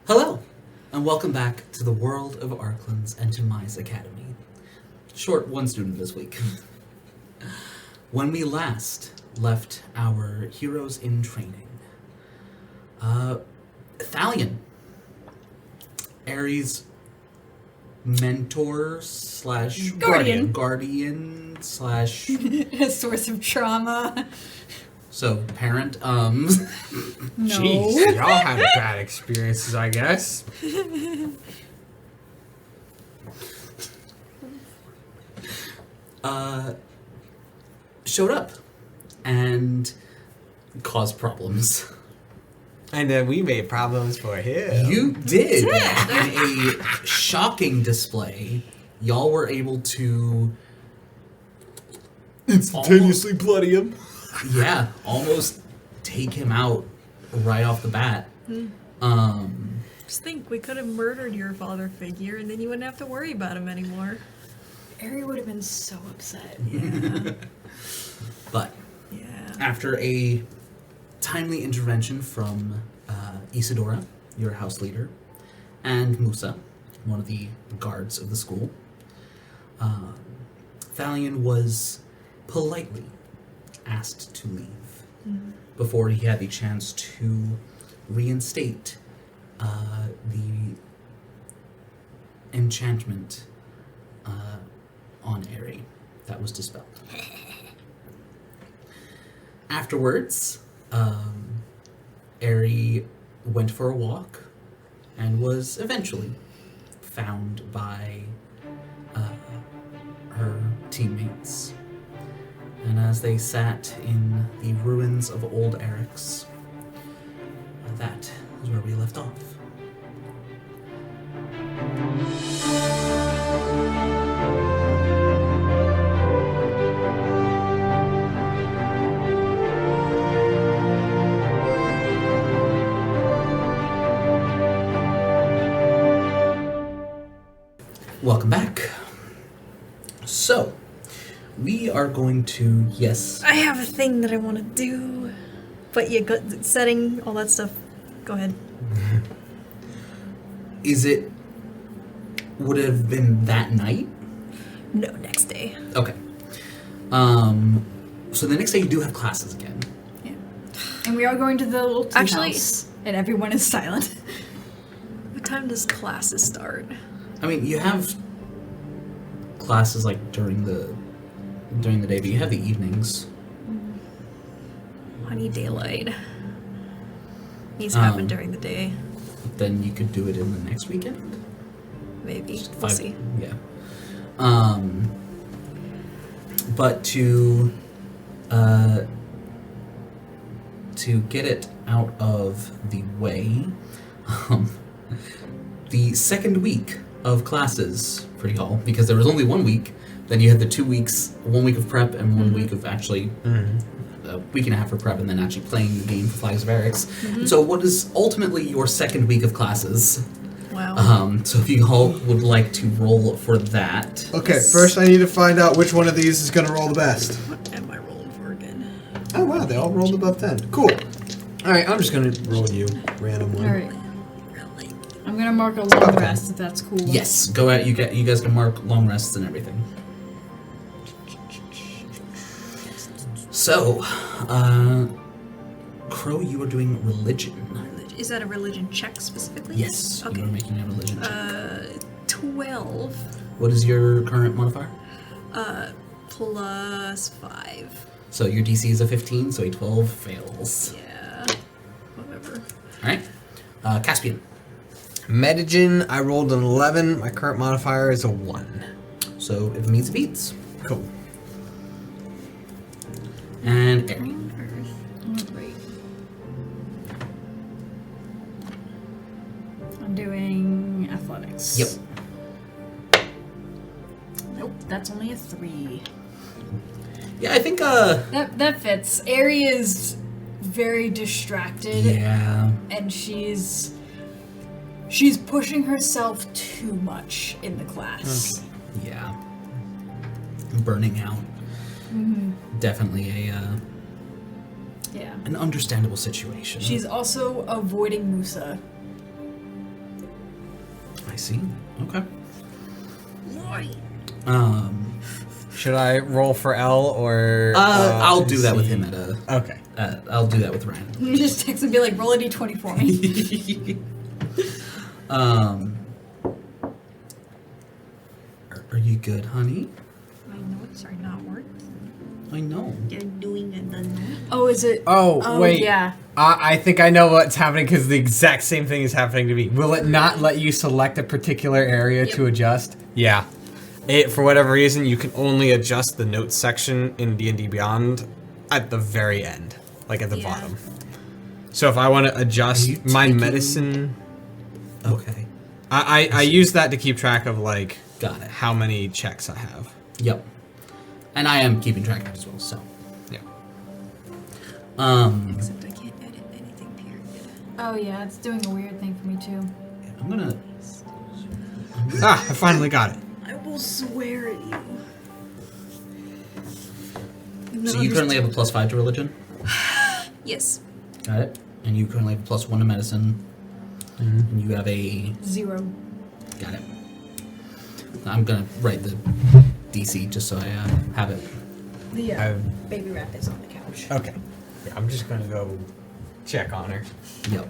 Hello, and welcome back to the world of Arklands and to Mai's Academy. Short one student this week. When we last left our heroes in training, Thalion, Ares' mentor slash guardian slash a source of trauma. so parent, No. Jeez, y'all had bad experiences, I guess. showed up and caused problems. And then we made problems for him. You did. In a shocking display, y'all were able to instantaneously bloody him. Yeah, almost take him out right off the bat. Just think, we could have murdered your father figure, and then you wouldn't have to worry about him anymore. Ari would have been so upset. Yeah. But Yeah. after a timely intervention from Isadora, your house leader, and Musa, one of the guards of the school, Thalion was politely asked to leave before he had the chance to reinstate the enchantment on Ari that was dispelled. Afterwards, Ari went for a walk and was eventually found by her teammates. And as they sat in the ruins of old Eric's, that is where we left off. Welcome back. So, we are going to, yes. I have a thing that I want to do, but you got setting, all that stuff. Go ahead. Would it have been that night? No, next day. Okay. So the next day you do have classes again. Yeah. And we are going to the little tea Actually- house, and everyone is silent. What time does classes start? I mean, you have classes like during the day, but you have the evenings. I need daylight. Needs to happen during the day. Then you could do it in the next weekend. Maybe. We'll see. Yeah. But to get it out of the way, the second week of classes for y'all, because there was only 1 week, then you had the 2 weeks, 1 week of prep and 1 week of actually a week and a half for prep and then actually playing the game for Flags of Eric's. So what is ultimately your second week of classes? Wow. So if you all would like to roll for that. Okay, first I need to find out which one of these is going to roll the best. What am I rolling for again? Oh wow, they all rolled above 10. Cool. Alright, I'm just going to roll you randomly. Alright. Really? I'm gonna mark a long rest if that's cool. Yes, go ahead. You guys can mark long rests and everything. So, Crow, you are doing religion. Is that a religion check specifically? Yes, Okay. you are making a religion check. 12 What is your current modifier? plus 5. So your DC is a 15, so a 12 fails. Yeah. Whatever. Alright. Caspian. Medigen, I rolled an 11. My current modifier is a 1. So if it meets, it beats. Cool. And Ari. Alright. I'm doing athletics. Yep. Nope, that's only a 3. Yeah, I think, That fits. Ari is very distracted. yeah. And she's pushing herself too much in the class. Yeah. Burning out. Definitely Yeah. an understandable situation. She's also avoiding Musa. I see. Okay. Should I roll for L or? I'll do that with see? him at a. Okay. I'll do that with Ryan. You just text and be like, roll a d20 for me. Are you good, honey? My notes are not working. I know. They're doing it the note. Oh, is it? Oh, wait. Yeah. I think I know what's happening because the exact same thing is happening to me. Will it not let you select a particular area to adjust? Yeah. For whatever reason, you can only adjust the notes section in D&D Beyond at the very end, like at the bottom. So if I want to adjust my medicine... Okay. I use that to keep track of, like, Got it. how many checks I have. Yep. And I am keeping track of it as well, so. Yeah. Except I can't edit anything, period. Oh, yeah, it's doing a weird thing for me, too. I'm gonna. Ah, I finally got it. I will swear at you. So you currently have a +5 to religion? Yes. Got it. And you currently have a +1 to medicine. And you have a. 0. Got it. I'm gonna write the DC just so I have it. The I've- baby rat is on the couch. Okay. Yeah, I'm just gonna go check on her. Yep.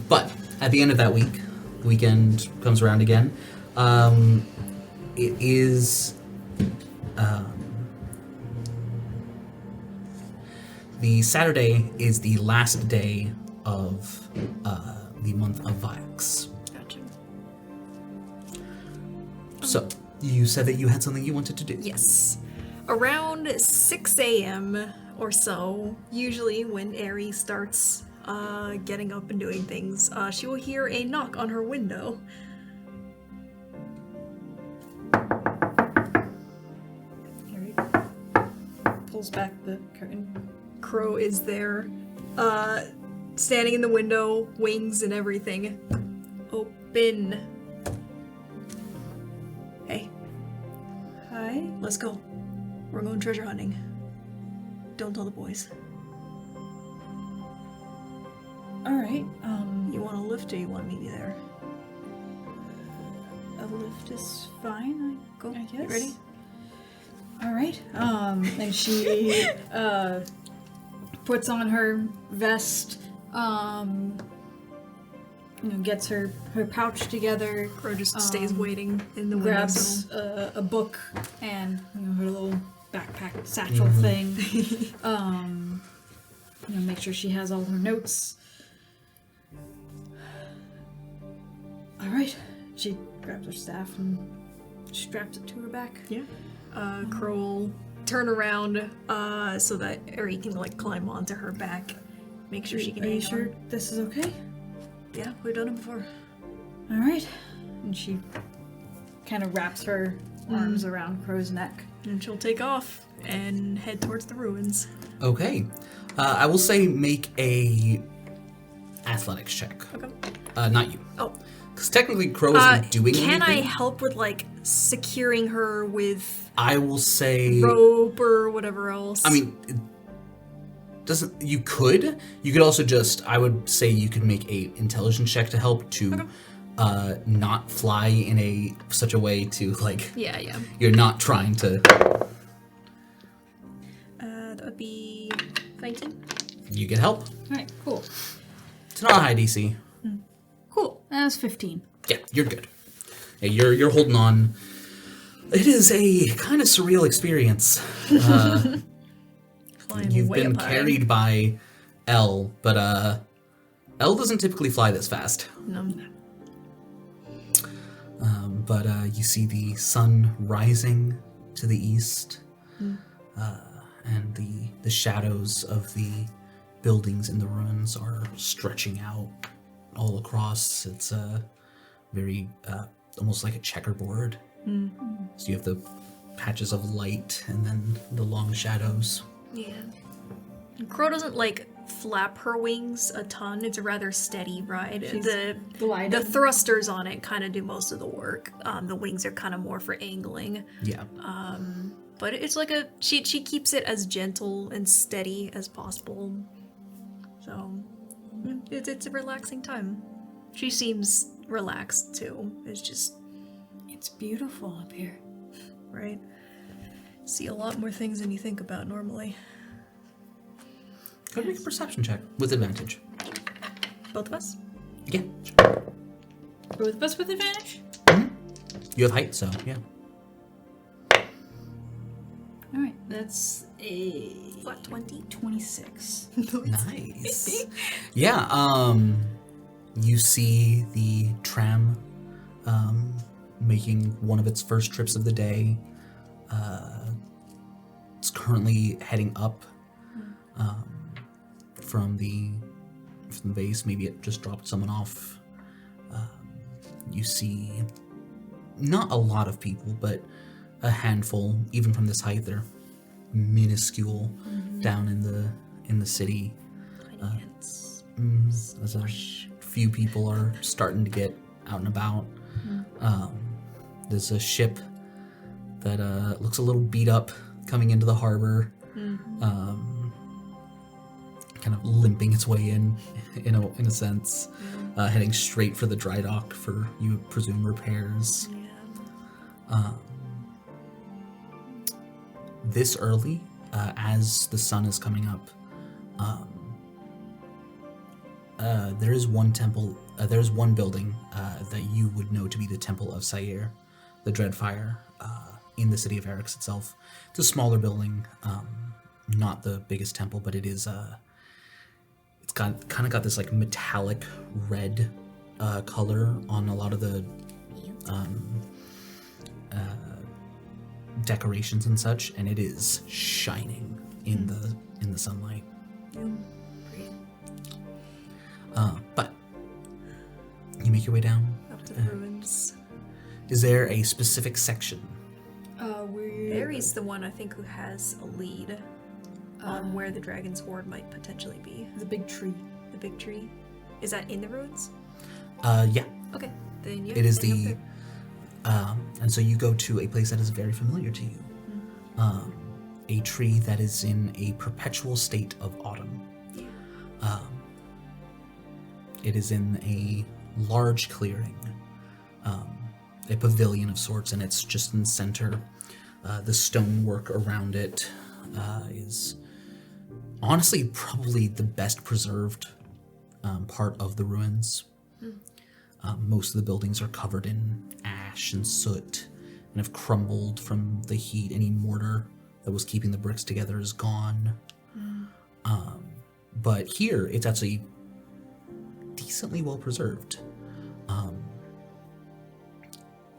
But at the end of that week, the weekend comes around again. It is the Saturday is the last day of the month of Viox. Gotcha. So you said that you had something you wanted to do. Yes. Around 6 a.m. or so, usually when Aerie starts getting up and doing things, she will hear a knock on her window. Aerie pulls back the curtain. Crow is there, standing in the window, wings and everything. Open. Hey. Hi. Let's go. We're going treasure hunting. Don't tell the boys. Alright, You want a lift or you want to meet me there? a lift is fine, Go. I guess. You ready? Alright, and she, puts on her vest, gets her pouch together, Crow just stays waiting in the window. grabs a book and her little backpack satchel thing. Make sure she has all her notes. All right, she grabs her staff and straps it to her back. Yeah. Crow will turn around so that Aerie can climb onto her back. Make sure she can Are you hang sure on. this is okay? Yeah, we've done it before. All right, and she kind of wraps her arms around Crow's neck. And she'll take off and head towards the ruins. Okay. I will say make a athletics check. Okay. Not you. Oh. Because technically Crow isn't doing anything. Can I help with securing her with I will say rope or whatever else? I mean, it doesn't. You could also just. I would say you could make a intelligence check to help to, not fly in such a way to yeah. you're not trying to. That would be 19. You get help. All right, cool. It's not a high DC. Cool. That's 15. Yeah, you're good. Yeah, you're holding on. It is a kind of surreal experience. Flying You've way been up high. carried by Elle, but Elle doesn't typically fly this fast. No. But you see the sun rising to the east, and the shadows of the buildings in the ruins are stretching out all across. It's very almost like a checkerboard. So you have the patches of light and then the long shadows. Yeah. Crow doesn't flap her wings a ton. It's a rather steady ride. She's The gliding. thrusters on it kind of do most of the work. The wings are kind of more for angling. Yeah. But it's she keeps it as gentle and steady as possible. So it's a relaxing time. She seems relaxed too. It's just It's beautiful up here. right. See a lot more things than you think about normally. Go make a perception check with advantage. Both of us. Yeah. Both of us with advantage? You have height, so yeah. Alright, that's a Flat 20. 26. Nice. Yeah, you see the tram making one of its first trips of the day. It's currently heading up from the base. Maybe it just dropped someone off. You see not a lot of people, but a handful, even from this height. They're minuscule down in the city. Tiny ants. As a few people are starting to get out and about. There's a ship that looks a little beat up coming into the harbor, kind of limping its way in a sense, heading straight for the dry dock for, you presume, repairs. Yeah. This early, as the sun is coming up, there is one temple. There's one building that you would know to be the Temple of Sayer, the Dreadfire, in the city of Erix itself. It's a smaller building, not the biggest temple, but it is. It's kind of got this like metallic red color on a lot of the decorations and such, and it is shining in the sunlight. But you make your way down. Up to the ruins. Is there a specific section? Aries the one I think who has a lead on where the dragon's hoard might potentially be. The big tree. The big tree. Is that in the ruins? Yeah. Okay. Then yeah. It is heading the, up there. and so you go to a place that is very familiar to you. A tree that is in a perpetual state of autumn. It is in a large clearing, a pavilion of sorts, and it's just in the center. The stonework around it is honestly probably the best preserved part of the ruins. Most of the buildings are covered in ash and soot and have crumbled from the heat. Any mortar that was keeping the bricks together is gone. But here, it's actually decently well preserved.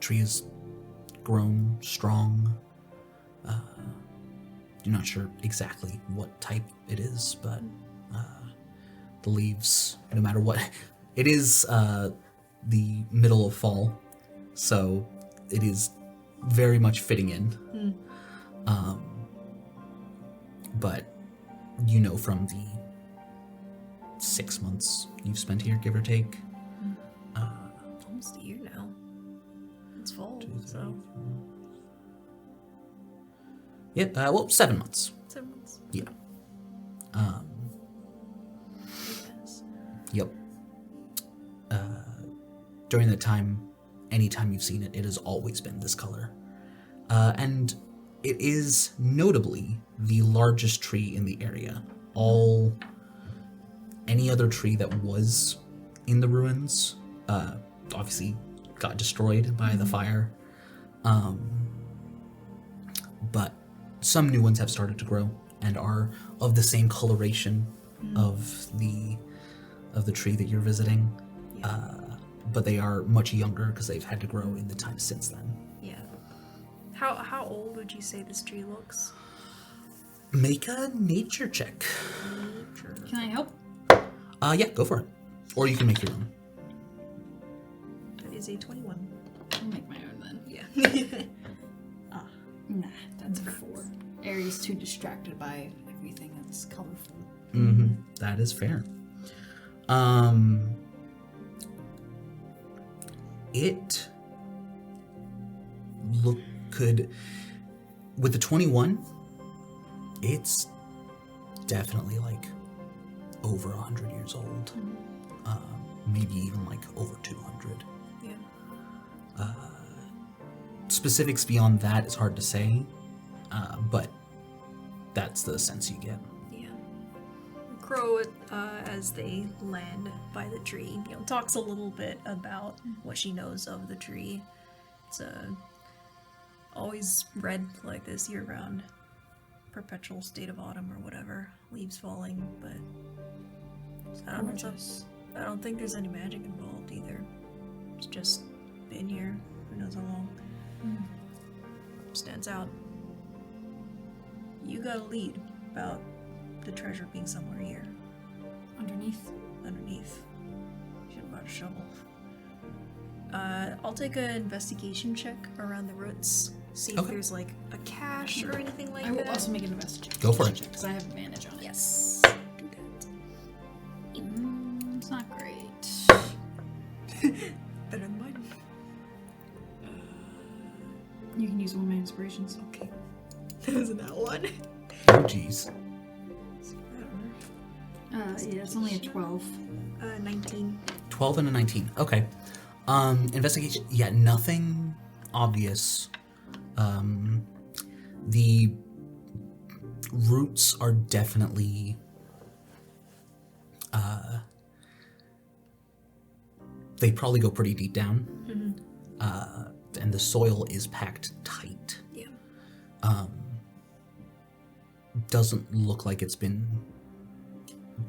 Tree is grown strong. You're not sure exactly what type it is, but the leaves, no matter what, it is the middle of fall, so it is very much fitting in. But you know from the 6 months you've spent here, give or take. Almost a year now. It's fall, so Yeah, 7 months. 7 months. Yeah. Yes. Yep. During that time, anytime you've seen it, it has always been this color. And it is notably the largest tree in the area. Any other tree that was in the ruins, obviously got destroyed by the fire. But some new ones have started to grow and are of the same coloration of the tree that you're visiting. But they are much younger because they've had to grow in the time since then. Yeah. How old would you say this tree looks? Make a nature check. Can I help? Yeah, go for it. Or you can make your own. That is a 21. I'll make my own then. Yeah. Nah, that's a 4. Aries too distracted by everything that's colorful. That is fair. It could, with the 21, it's definitely like over 100 years old. maybe even like over 200. Yeah. Specifics beyond that is hard to say, but that's the sense you get. Yeah. Crow, as they land by the tree, talks a little bit about what she knows of the tree. It's always red like this year round. Perpetual state of autumn or whatever. Leaves falling, but I don't think there's any magic involved either. It's just been here. Who knows how long. Stands out. You got a lead about the treasure being somewhere here. Underneath. Should have brought a shovel. I'll take an investigation check around the roots. See if there's like a cache or anything like I will that. also make an investigation. Go for it. Because I have advantage on it. Yes. Do that. It's not great. Better than mine. You can use one of my inspirations. Okay. Isn't that one? Oh, jeez. Yeah, it's only a 12. 19. 12 and a 19. Okay. Investigation. Yeah, nothing obvious. The roots are definitely they probably go pretty deep down. And the soil is packed tight. Yeah. Doesn't look like it's been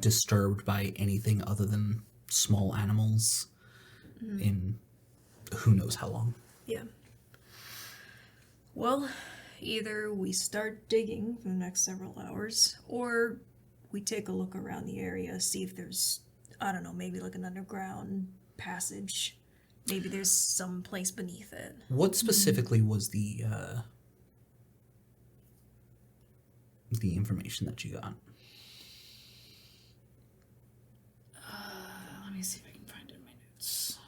disturbed by anything other than small animals in who knows how long. Yeah. Well, either we start digging for the next several hours, or we take a look around the area, see if there's, I don't know, maybe like an underground passage. Maybe there's some place beneath it. What specifically was the information that you got? Let me see if I can find it in my notes.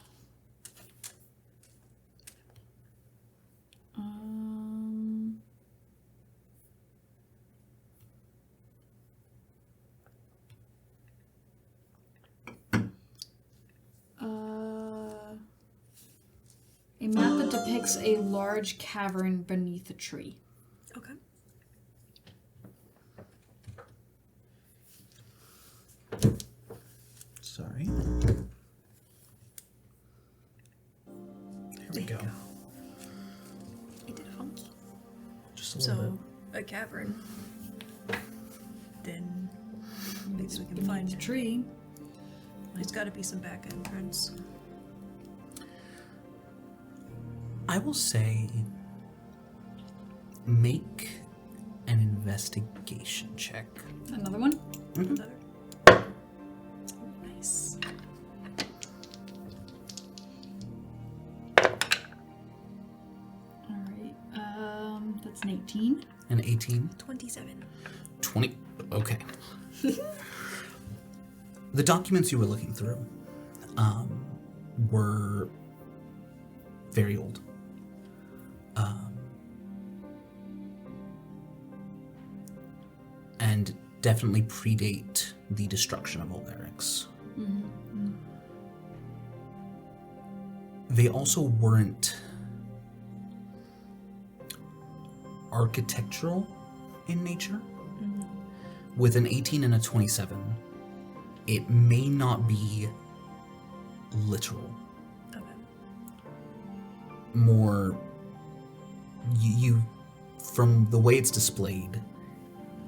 A map that depicts a large cavern beneath a tree. Okay. Sorry. There we go. It did funky. Just a little So, a cavern. Then, maybe we can find the it. tree. There's gotta be some back entrance. I will say make an investigation check. Another one? Another. Nice. Alright, that's an 18. An 18. 27. 20. Okay. The documents you were looking through were very old. And definitely predate the destruction of Old Eric's. They also weren't architectural in nature. With an 18 and a 27, it may not be literal. Okay. More, you from the way it's displayed,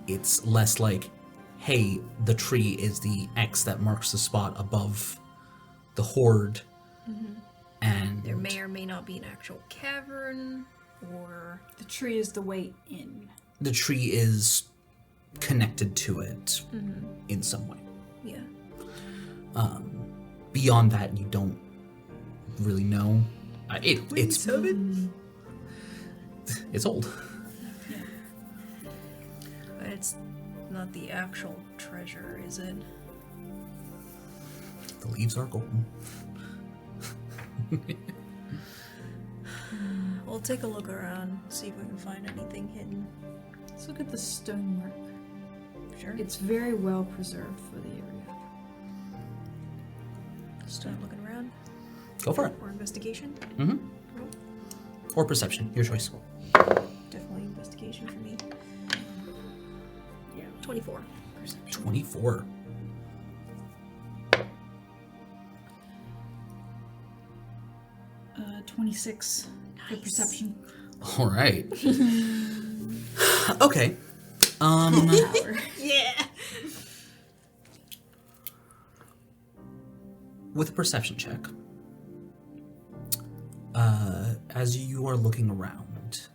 it's less like, hey, the tree is the X that marks the spot above the horde, and There may or may not be an actual cavern, or... The tree is the way in. the tree is connected to it in some way. Yeah. Beyond that, you don't really know. It's old. But it's not the actual treasure, is it? The leaves are golden. We'll take a look around, see if we can find anything hidden. Let's look at the stonework. Sure. It's very well preserved for the area. Start looking around. Go for it. Or investigation. Mm-hmm. Or perception, your choice. Definitely investigation for me. Yeah. 24. 24. Uh, 26 for perception. All right. Okay. Yeah. With a perception check, as you are looking around,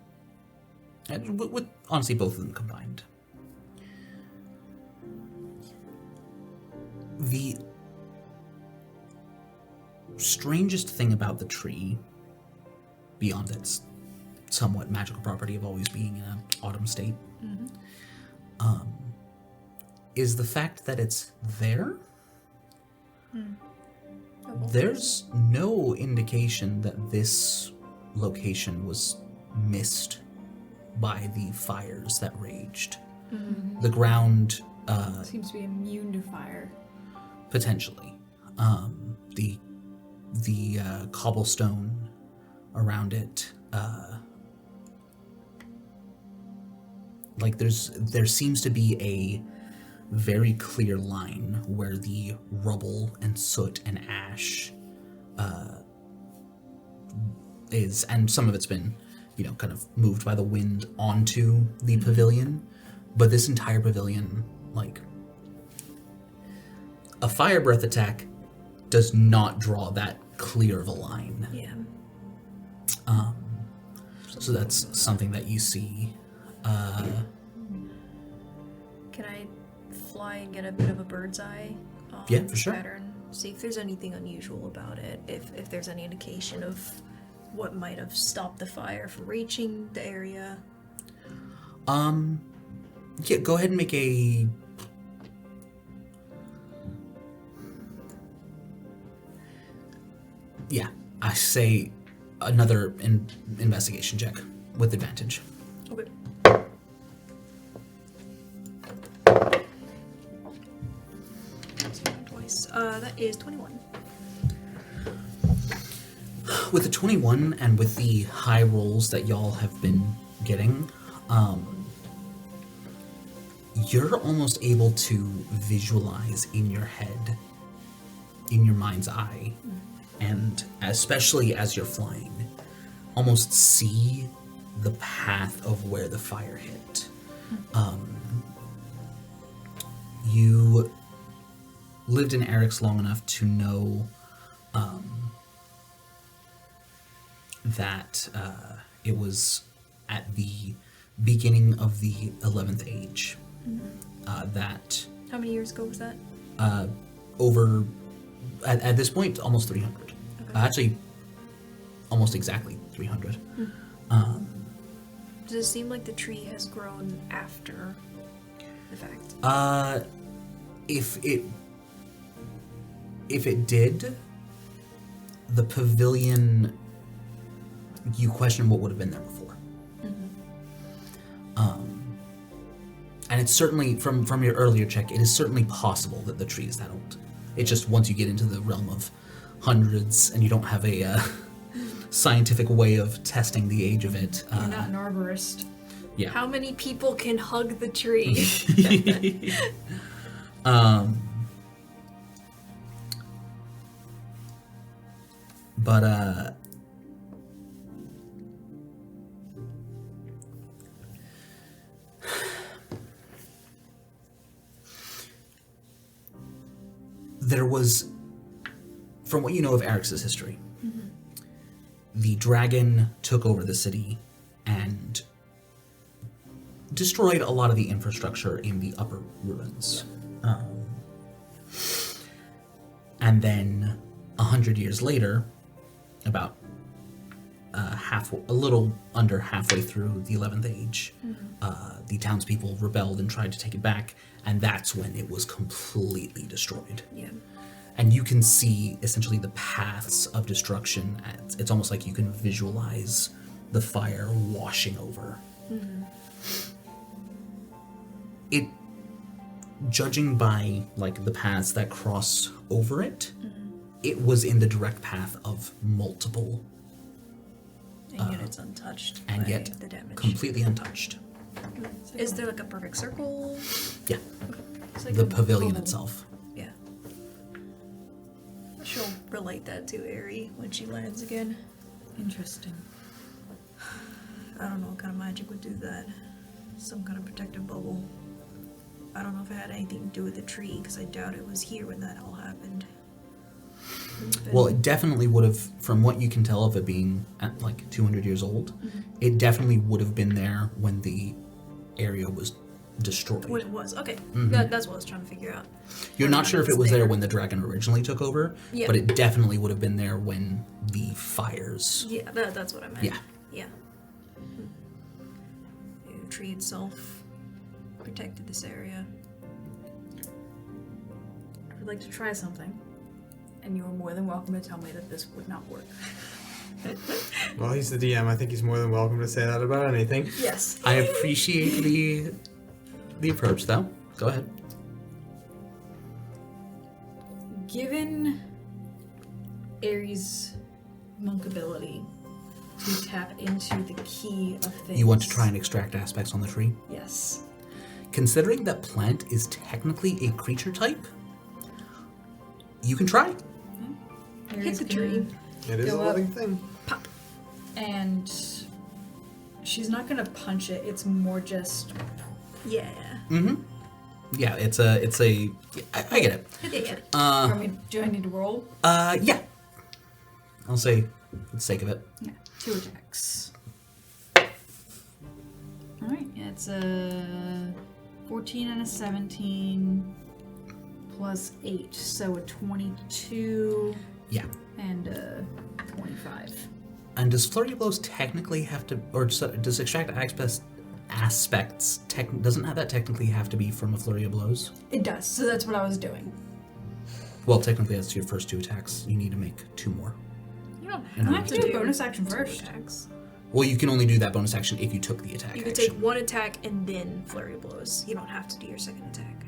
and with honestly both of them combined, the strangest thing about the tree, beyond its somewhat magical property of always being in an autumn state, is the fact that it's there. There's no indication that this location was missed by the fires that raged. The ground, Seems to be immune to fire. potentially. The cobblestone around it, like there seems to be a very clear line where the rubble and soot and ash is, and some of it's been, kind of moved by the wind onto the pavilion, but this entire pavilion, like, a fire breath attack does not draw that clear of a line. Yeah. So that's something that you see. Can I fly and get a bit of a bird's eye Yeah, for sure. pattern? See if there's anything unusual about it. If there's any indication of what might have stopped the fire from reaching the area. Yeah, go ahead and make a... Yeah, I say another investigation check with advantage. Okay. Twice. That is 21. With the 21 and with the high rolls that y'all have been getting, you're almost able to visualize in your head, in your mind's eye, and especially as you're flying, almost see the path of where the fire hit. You lived in Eric's long enough to know that it was at the beginning of the 11th age. That How many years ago was that? over at this point almost 300. Okay. Actually, almost exactly 300. Does it seem like the tree has grown after the fact? If it did, the pavilion, you question what would have been there before. And it's certainly, from your earlier check, it is certainly possible that the tree is that old. It's just once you get into the realm of hundreds and you don't have a scientific way of testing the age of it. You're not an arborist. Yeah. How many people can hug the tree? But there was, from what you know of Eric's history, the dragon took over the city and destroyed a lot of the infrastructure in the upper ruins. And then 100 years later, about a little under halfway through the 11th age, the townspeople rebelled and tried to take it back, and that's when it was completely destroyed. Yeah. And you can see essentially the paths of destruction. It's almost like you can visualize the fire washing over. It, judging by like the paths that cross over it, it was in the direct path of multiple, And yet it's untouched and by yet the damage. completely untouched. Is there like a perfect circle? Yeah, It's like the a pavilion bubble. itself. Yeah. She'll relate that to Aerie when she lands again. Interesting. I don't know what kind of magic would do that. Some kind of protective bubble. I don't know if it had anything to do with the tree, because I doubt it was here when that all happened. Well, it definitely would have, from what you can tell of it being at like 200 years old, it definitely would have been there when the area was destroyed. When it was. Okay. Mhm. That's what I was trying to figure out. You're Whether not or sure if it's it was there when the dragon originally took over, Yeah. but it definitely would have been there when the fires. Yeah, that's what I meant. Yeah. Yeah. The tree itself protected this area. I would like to try something, and you are more than welcome to tell me that this would not work. Well, he's the DM. I think he's more than welcome to say that about anything. Yes. I appreciate the approach, though. Go ahead. Given Ares' monk ability to tap into the key of things. You want to try and extract aspects on the tree? Yes. Considering that plant is technically a creature type, you can try. Ares the can tree. It is a Go up. living thing. And she's not gonna punch it, it's more just Yeah. Mm-hmm. Yeah, it's a. I get it. Yeah. I mean, do I need to roll? Yeah. I'll say, for the sake of it. Yeah, 2 attacks. Alright, it's a 14 and a 17 plus 8, so a 22 Yeah. and a 25. And does Flurry of Blows technically have to, or does extract aspects, doesn't that technically have to be from a Flurry of Blows? It does, so that's what I was doing. Well, technically that's your first 2 attacks. You need to make 2 more. You don't And I then have to do a bonus action first. attacks. Well, you can only do that bonus action if you took the attack You can action. take one attack and then flurry of blows. You don't have to do your second attack.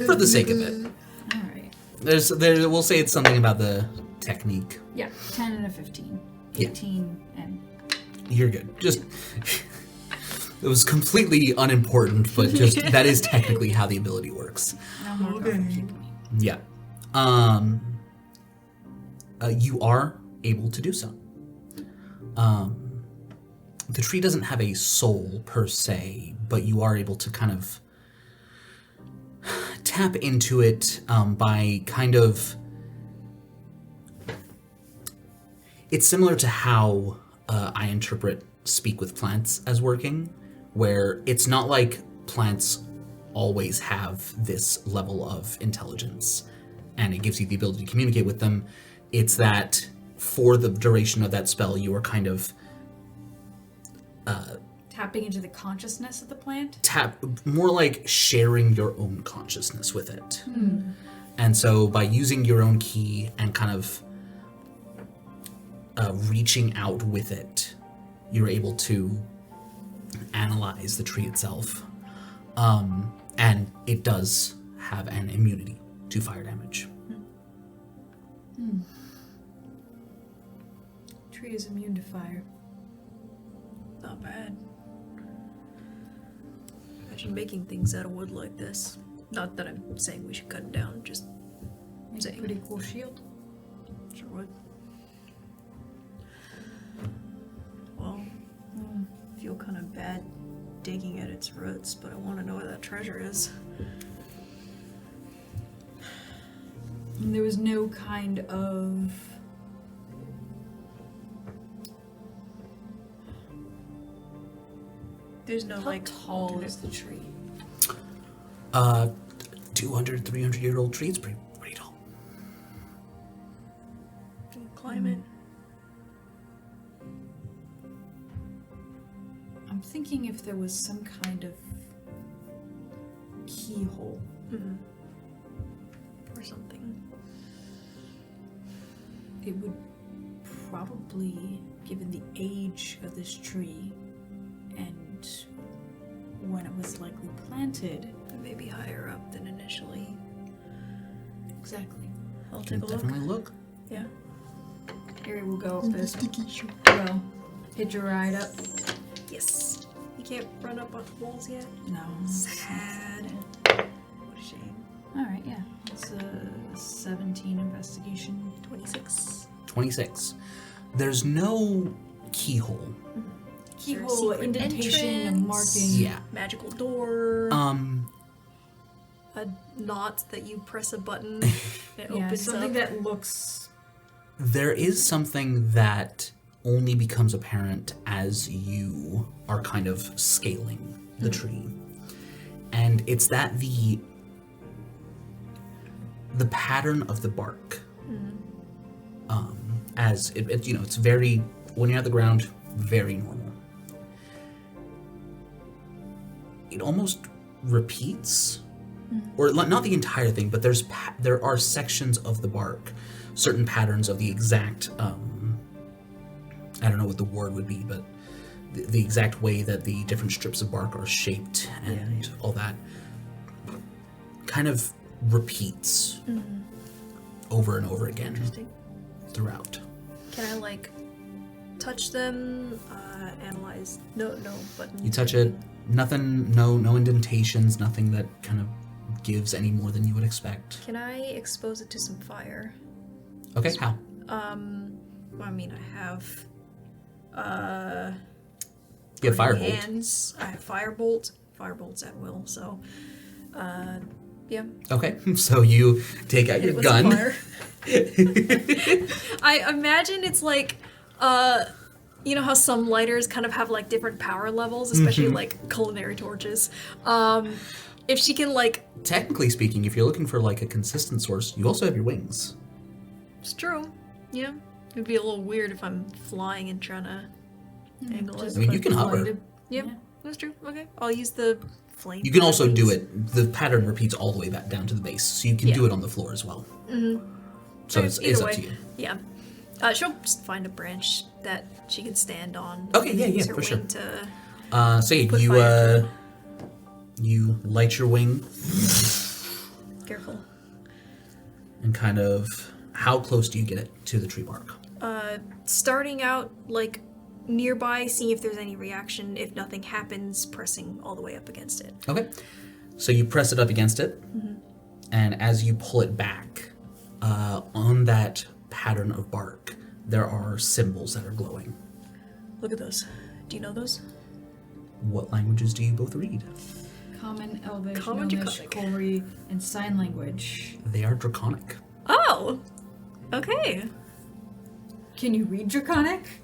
For the sake of it. Alright. We'll say it's something about the technique. Yeah, 10 and a 15. Yeah. 18 and... You're good. Just, it was completely unimportant, but just, that is technically how the ability works. Now mark off a key point. Yeah. You are able to do so. The tree doesn't have a soul per se, but you are able to kind of tap into it by kind of... It's similar to how I interpret Speak with Plants as working, where it's not like plants always have this level of intelligence and it gives you the ability to communicate with them. It's that for the duration of that spell, you are kind of Tapping into the consciousness of the plant? more like sharing your own consciousness with it. And so by using your own key and kind of reaching out with it, you're able to analyze the tree itself. And it does have an immunity to fire damage. Tree is immune to fire. Not bad. Imagine making things out of wood like this. Not that I'm saying we should cut it down, just It's a saying. pretty cool shield. Sure would. Well, I feel kind of bad digging at its roots, but I want to know where that treasure is. And there was no kind of... There's no How like tall alternate is the tree? 200, 300-year-old tree is pretty tall. climate. I'm thinking if there was some kind of keyhole. Or something. It would probably, given the age of this tree and when it was likely planted. Maybe higher up than initially. Exactly. I'll Can take a look. definitely look. Yeah. Ari will go up this. Well, hitch a ride up. Yes. You can't run up on walls yet. No. Sad. What a shame. All right, yeah. It's a 17 investigation. 26. 26. There's no keyhole. Keyhole, secret indentation, a entrance? marking. Yeah. Magical door. A knot that you press a button. It Yeah, opens something up. that looks. There is something that only becomes apparent as you are kind of scaling the tree. And it's that the pattern of the bark, as it, you know, it's very, when you're at the ground, very normal. It almost repeats, or not the entire thing, but there are sections of the bark, certain patterns of the exact, I don't know what the word would be, but the exact way that the different strips of bark are shaped and all that kind of repeats over and over again throughout. Can I like touch them? Analyze? No button. You touch it, nothing, no indentations, nothing that kind of gives any more than you would expect. Can I expose it to some fire? Okay, how? Well, I mean, I have. You have burning firebolt. hands. I have firebolt. Firebolt's at will. So, yeah. Okay, so you take out Hit your it with some gun. fire. I imagine it's like, you know how some lighters kind of have like different power levels, especially like culinary torches. If she can like, Technically speaking, if you're looking for like a consistent source, you also have your wings. it's true. Yeah, it'd be a little weird if I'm flying and trying to angle Just I it. mean, you can hover. light it. Yep, that's true. Okay, I'll use the flame. You can also do things. it. The pattern repeats all the way back down to the base, so you can do it on the floor as well. So it's Either up way. to you. Yeah. She'll just find a branch that she can stand on. Okay, and yeah, use yeah, her for sure. wing To So Put you fire to you light your wing careful. and kind of, how close do you get it to the tree bark? Starting out like nearby, seeing if there's any reaction. If nothing happens, pressing all the way up against it. Okay. So you press it up against it, and as you pull it back, on that pattern of bark, there are symbols that are glowing. Look at those. Do you know those? What languages do you both read? Common, Elvish, Common, Gnomish, Draconic. Kori, and sign language. They are draconic. Oh. Okay. Can you read Draconic?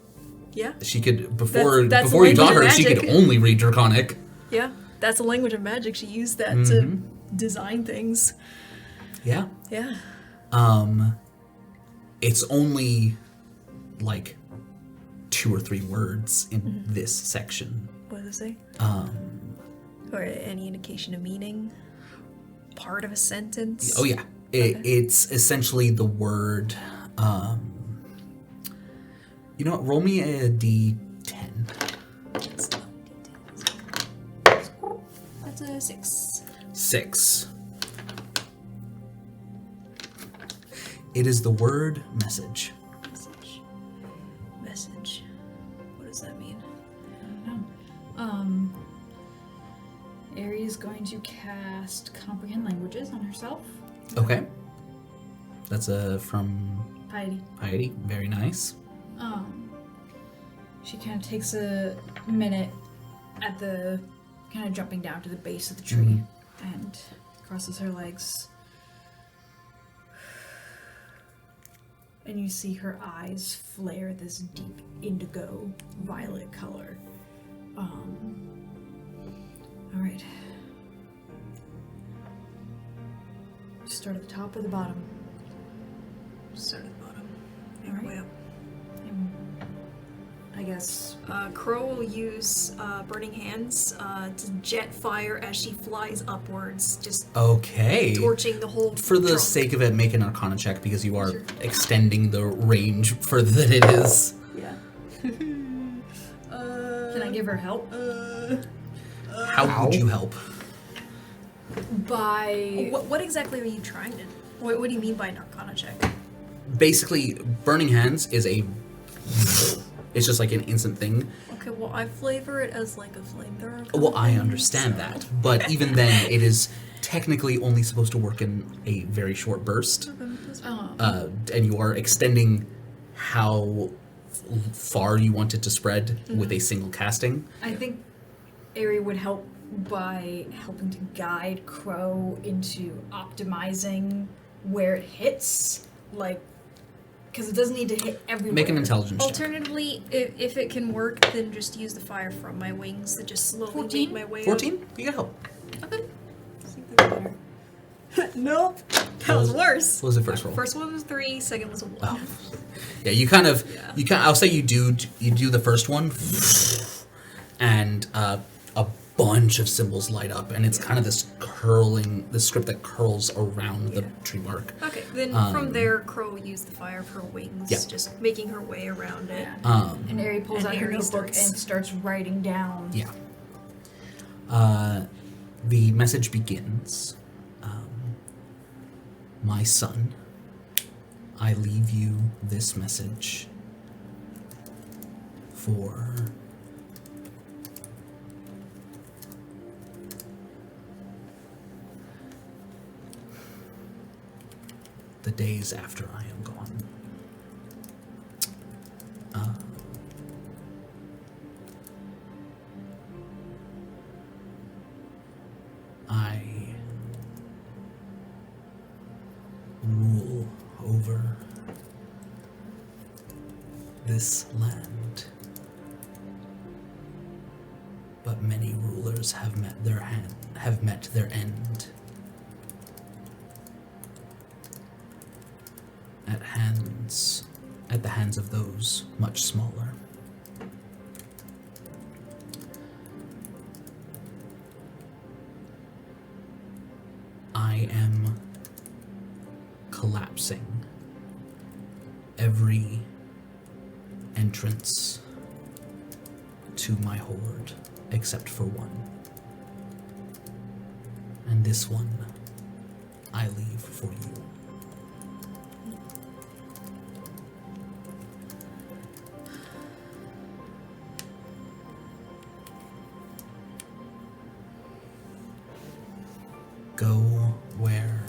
Yeah. She could, before That's before you language taught of her, she magic. could only read draconic. Yeah. That's a language of magic. She used that to design things. Yeah. Yeah. It's only like 2 or 3 words in this section. What does it say? Or any indication of meaning? Part of a sentence? Oh yeah, it's essentially the word. You know what? Roll me a d10. That's a 6. 6. It is the word message. Message. Message. What does that mean? I don't know. Ari is going to cast Comprehend Languages on herself. Okay. That's from Piety. Piety. Very nice. She kind of takes a minute at the kind of jumping down to the base of the tree and crosses her legs. And you see her eyes flare this deep indigo violet color. All right. Start at the top or the bottom? Start at the bottom. All right. Way up. And I guess Crow will use Burning Hands to jet fire as she flies upwards, just Okay. torching the whole For the trunk. sake of it, make an Arcana check because you are extending the range further than it is. yeah. Can I give her help? How would you help? By What exactly are you trying to What do you mean by an Arcana check? Basically, Burning Hands is a... It's just like an instant thing. Okay, well, I flavor it as like a flamethrower. Well, I understand that. But even then, it is technically only supposed to work in a very short burst. And you are extending how far you want it to spread with a single casting. I think Ari would help by helping to guide Crow into optimizing where it hits, like, because it doesn't need to hit everywhere. Make an intelligence check. Alternatively, if it can work, then just use the fire from my wings to just slowly 14? make my way 14? You can help. up. Okay. Let's see if that's better. Nope. That was worse. What was the first roll? First one was 3, second was a 1. Oh. Yeah, you kind of, I'll say you do the first one, and a bunch of symbols light up, and it's kind of this script that curls around the tree bark. Okay, then from there, Crow used the fire for wings, just making her way around it. And Ari pulls And out her Ari notebook starts- and starts writing down. Yeah. The message begins. My son, I leave you this message for the days after I am gone. I rule over this land, but many rulers have met their end at the hands of those much smaller. I am collapsing every entrance to my horde except for one. And this one I leave for you. Go where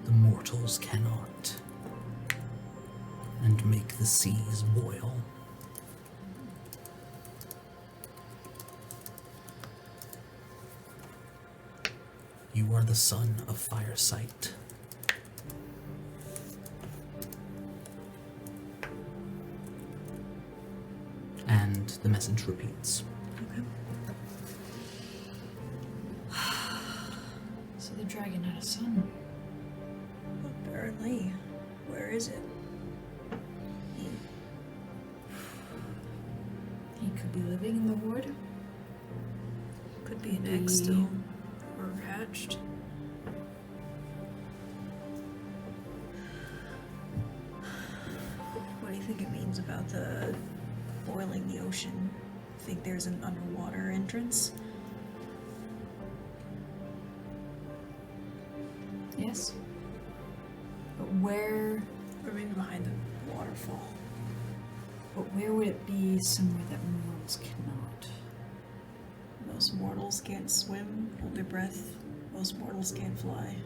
the mortals cannot, and make the seas boil. You are the son of Firesight. And the message repeats. So the dragon had a son. Apparently. Where is it? He could be living in the wood. Could be an egg still. Or hatched. What do you think it means about the boiling the ocean? Think there's an underwater entrance? Yes. But where? Or maybe behind the waterfall. But where would it be somewhere that mortals cannot? Most mortals can't swim, hold their breath. Most mortals can't fly.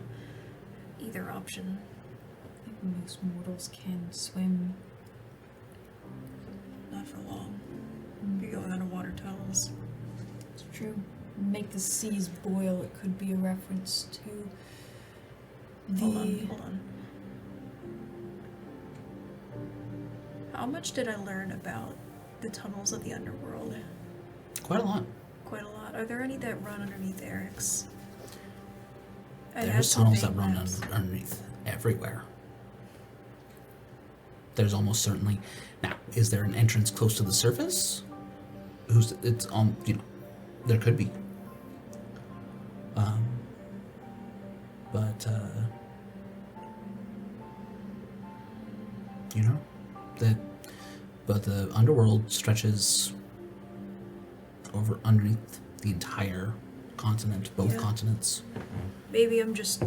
Either option. I think most mortals can swim. Not for long. You're going underwater tunnels. It's true. Make the seas boil. It could be a reference to Hold on. How much did I learn about the tunnels of the underworld? Quite a lot. Quite a lot. Are there any that run underneath Eric's? There's tunnels that run underneath everywhere. There's almost certainly. Now, is there an entrance close to the surface? It's on. There could be. But the underworld stretches over underneath the entire continent, both Yeah. continents. Maybe I'm just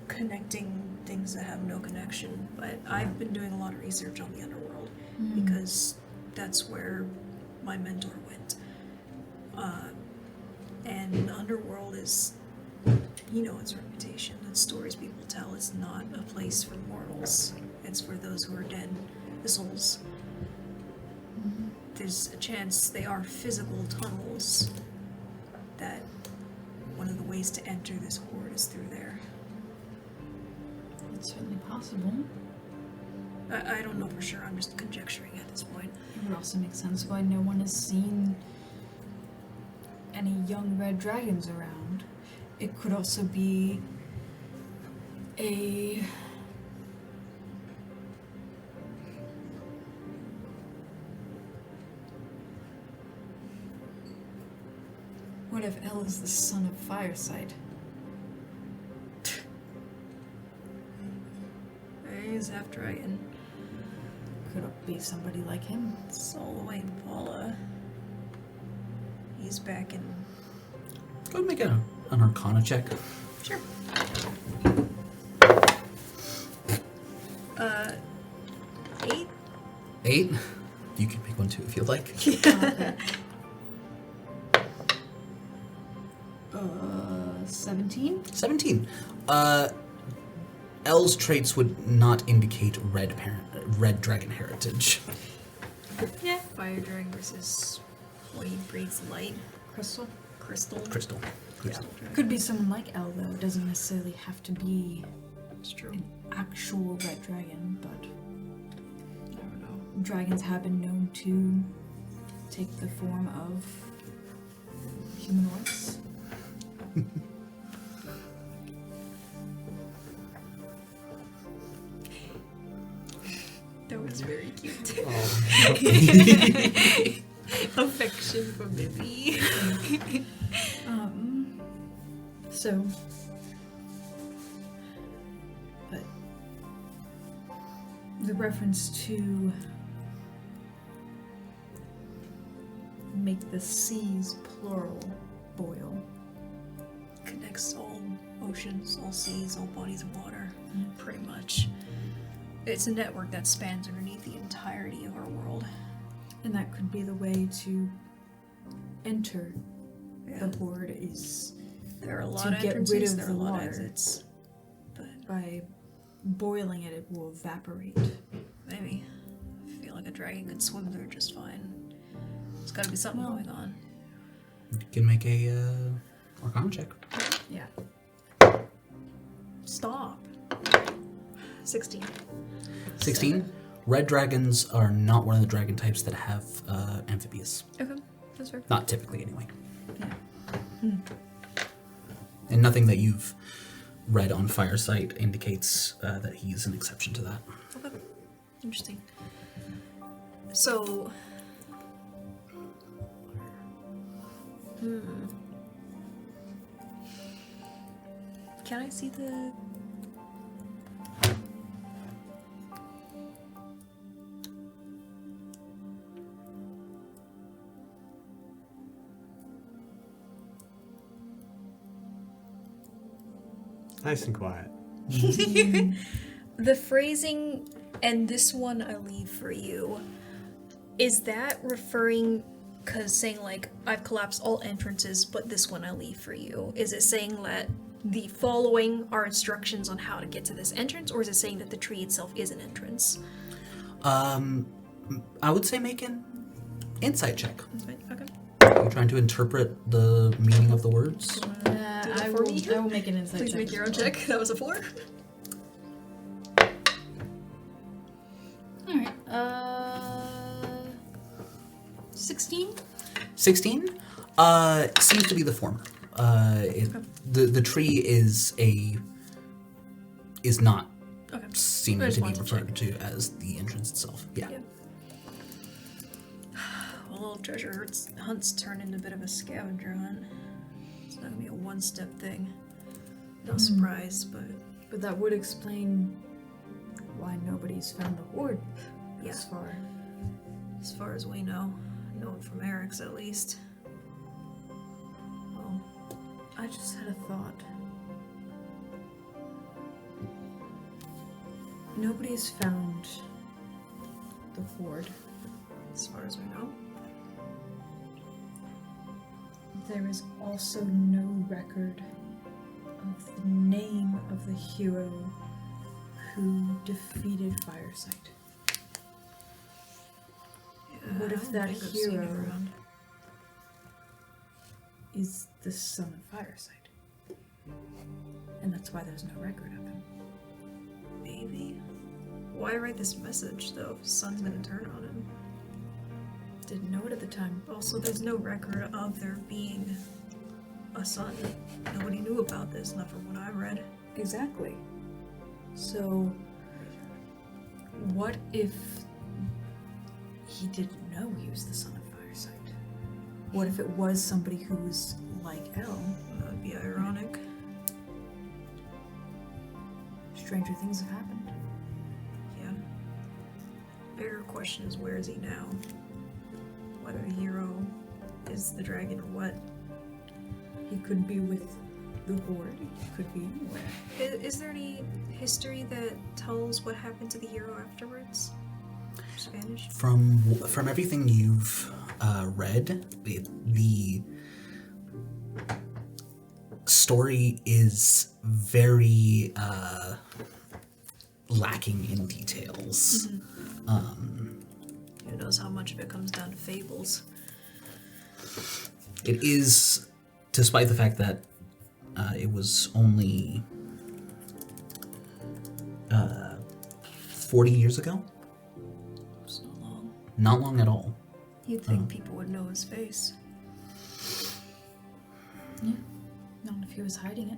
connecting things that have no connection, but I've been doing a lot of research on the underworld because that's where my mentor went. And the underworld is, you know, its reputation. The stories people tell is not a place for mortals. It's for those who are dead, the souls. There's a chance they are physical tunnels that one of the ways to enter this horde is through there. It's certainly possible. I don't know for sure, I'm just conjecturing at this point. It would also make sense why no one has seen any young red dragons around. It could also be a... What if El is the son of Fireside? He's half dragon. Could it be somebody like him? Solway Paula. He's back in. Go ahead and make an Arcana check. Sure. 8? 8. You can pick one too if you'd like. Okay. 17? 17. L's traits would not indicate red dragon heritage. Yeah. Fire dragon versus what he breathes light. Crystal? Crystal. Crystal. Crystal dragon. Could be someone like El, though. It doesn't necessarily have to be It's true. an actual red dragon, but I don't know. dragons have been known to take the form of humanoids. That was very cute. Oh. Affection for Bibi. So, but the reference to make the seas plural boil. Connects all oceans, all seas, all bodies of water, pretty much. It's a network that spans underneath the entirety of our world. And that could be the way to enter Yeah. the horde is There are a lot to of get rid entrances, of there are a the lot of water. exits. But by boiling it, it will evaporate. maybe. I feel like a dragon could swim through just fine. There's gotta be something Well- going on. You can make a Arcana check. Yeah. Stop. 16. 16. Red dragons are not one of the dragon types that have amphibious. Okay, that's fair. Not typically, anyway. Yeah. And nothing that you've read on Firesight indicates that he's an exception to that. Okay. Interesting. So. Can I see the. Nice and quiet. The phrasing, and this one I leave for you, is that referring, because saying like, I've collapsed all entrances, but this one I leave for you, is it saying that the following are instructions on how to get to this entrance, or is it saying that the tree itself is an entrance? I would say make an insight check. Okay. Are you trying to interpret the meaning of the words? that I for will. me? I will make an insight Please check. make your own as well. check. That was a 4. All right. 16. 16 seems to be the former. The tree is not Okay. seeming I just to be wanted to referred to as the entrance itself. Yeah. Yeah. Well, little treasure hunts turn into a bit of a scavenger hunt. It's not gonna be a one-step thing. No surprise, but But that would explain why nobody's found the horde Yeah. thus far. as far as we know from Eric's at least. Well, I just had a thought. Nobody's found the hoard. As far as we know. There is also no record of the name of the hero who defeated Firesight. Yeah, What I if don't that think I've seen him hero- around. Is the son of Firesight. And that's why there's no record of him. Maybe. Why write this message though if his son's gonna turn on him? Didn't know it at the time. Also, there's no record of there being a son. Nobody knew about this, not from what I read. Exactly. So, what if he didn't know he was the son of Firesight? What if it was somebody who was like El? That'd be ironic. Stranger things have happened. Yeah. Bigger question is where is he now? Whether the hero is the dragon or what. He could be with the Horde. He could be anywhere. Is there any history that tells what happened to the hero afterwards? Spanish? From everything you've read, the story is very lacking in details. Who knows how much of it comes down to fables? It is, despite the fact that it was only 40 years ago. It's not long. Not long at all. You'd think people would know his face. Yeah. Not if he was hiding it.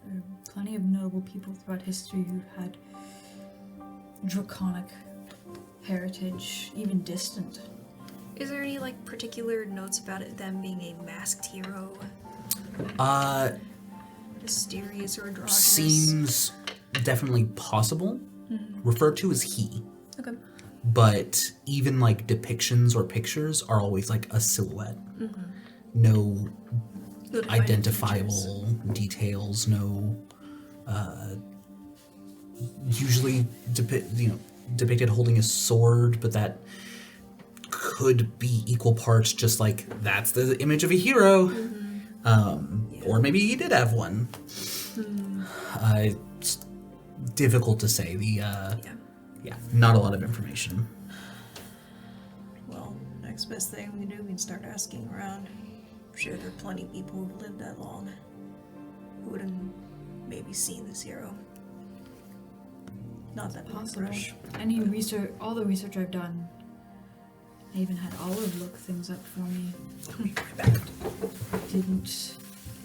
There are plenty of notable people throughout history who've had draconic heritage, even distant. Is there any like particular notes about it, them being a masked hero? Mysterious or androgynous? Seems definitely possible. Referred to as he. Okay. But even like depictions or pictures are always like a silhouette. No No defining identifiable details, no usually depicted holding a sword, but that could be equal parts just like that's the image of a hero. Or maybe he did have one. It's difficult to say. Yeah, not a lot of information. Well, next best thing we can do, we can start asking around. I'm sure there are plenty of people who've lived that long who would have maybe seen this hero. Not that Possible. fresh. Any research, all the research I've done, I even had Olive look things up for me. I'll be right back. Didn't.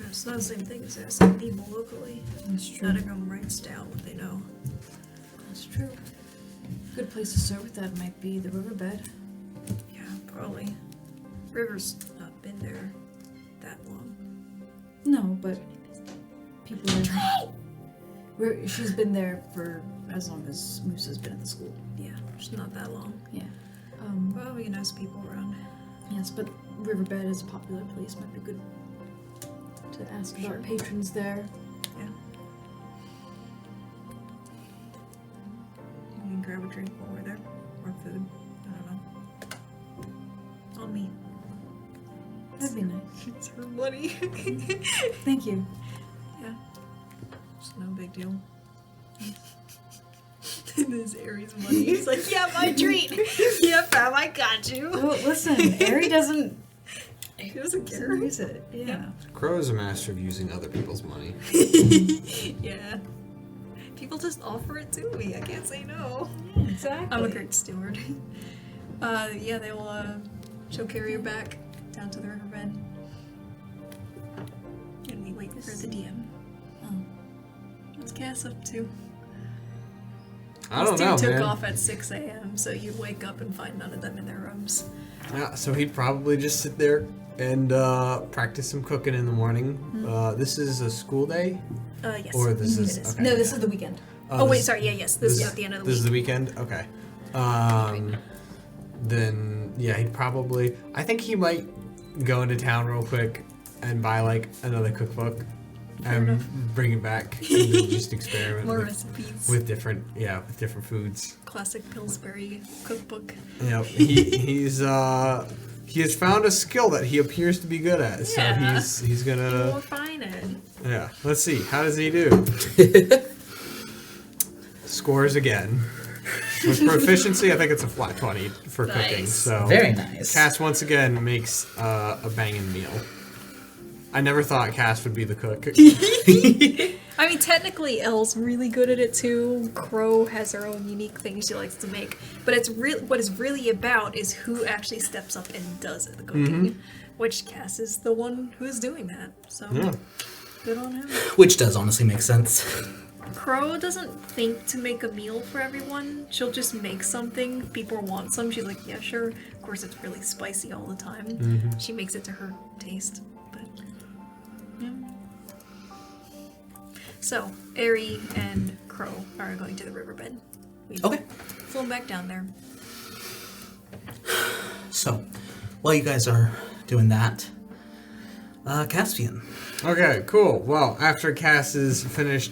It's not the same thing as asking people locally. That's true. Not everyone writes down what they know. That's true. Good place to start with that might be the riverbed. Yeah, probably. River's not been there that long. No, but people are. She's been there for as long as Moose has been at the school. Yeah, just not that long. Yeah. Well, we can ask people around. Yes, but riverbed is a popular place. Might be good to ask Sure. about patrons there. Yeah. We can grab a drink while we're there. Or food. I don't know. On me. That'd be nice. It's her money. Thank you. Yeah. It's no big deal. This Aries money. He's like, yeah, my treat. Yeah, fam, I got you. Well, listen, Ari doesn't He doesn't care. use it. Yeah. Crow is a master of using other people's money. Yeah. People just offer it to me. I can't say no. Exactly. I'm a great steward. Yeah, she'll carry her back down to the riverbed. And we wait for the DM. Oh. What's Cass up to? I don't This know, dude took man. off at 6 a.m., so you'd wake up and find none of them in their rooms. Yeah, so he'd probably just sit there and practice some cooking in the morning. This is a school day? Yes. Or this it is... is. Okay. No, this is the weekend. Oh, wait, sorry, yes. This is at the end of the This week. is the weekend? Okay. Then, yeah, he'd probably... I think he might go into town real quick and buy like another cookbook and enough. bring it back and then just experiment More with, recipes. with different foods. Classic Pillsbury cookbook. Yep. He has found a skill that he appears to be good at. So Yeah. he's gonna We'll find it. yeah. Let's see. How does he do? Scores again. With proficiency, I think it's a flat 20 for cooking. Nice. So Very nice. Cass once again makes a banging meal. I never thought Cass would be the cook. I mean, technically, Elle's really good at it too. Crow has her own unique things she likes to make, but what it's really about is who actually steps up and does the cooking. Which Cass is the one who's doing that. So Yeah. good on him. Which does honestly make sense. Crow doesn't think to make a meal for everyone. She'll just make something. People want some. She's like, yeah, sure. Of course, it's really spicy all the time. She makes it to her taste. But yeah. So, Airy and Crow are going to the riverbed. We've Okay. flown back down there. So, while you guys are doing that, Caspian. Okay, cool. Well, after Cass is finished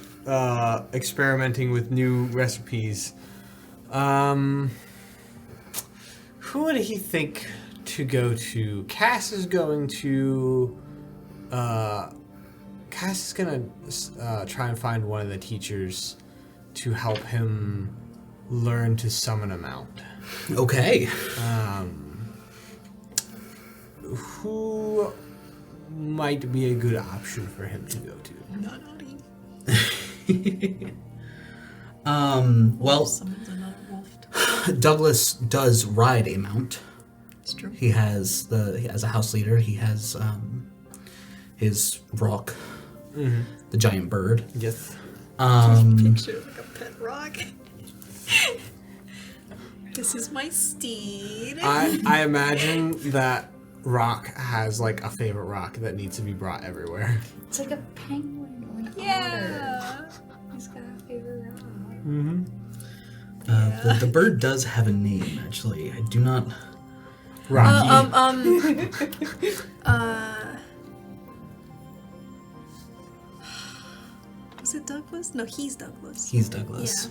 experimenting with new recipes, who would he think to go to? Cass is going to. Cass is gonna try and find one of the teachers to help him learn to summon a mount. Okay. Who might be a good option for him to go to? Not naughty. Well, Someone's not wolfed. Douglas does ride a mount. It's true. He has as a house leader, he has his rock, the giant bird. Yes. Picture like a pet rock. This is my steed. I imagine that Rock has like a favorite rock that needs to be brought everywhere. It's like a penguin or an otter. Yeah. He's got a favorite rock. The bird does have a name, actually. I do not. Rocky. Was it Douglas? No, he's Douglas. He's Douglas.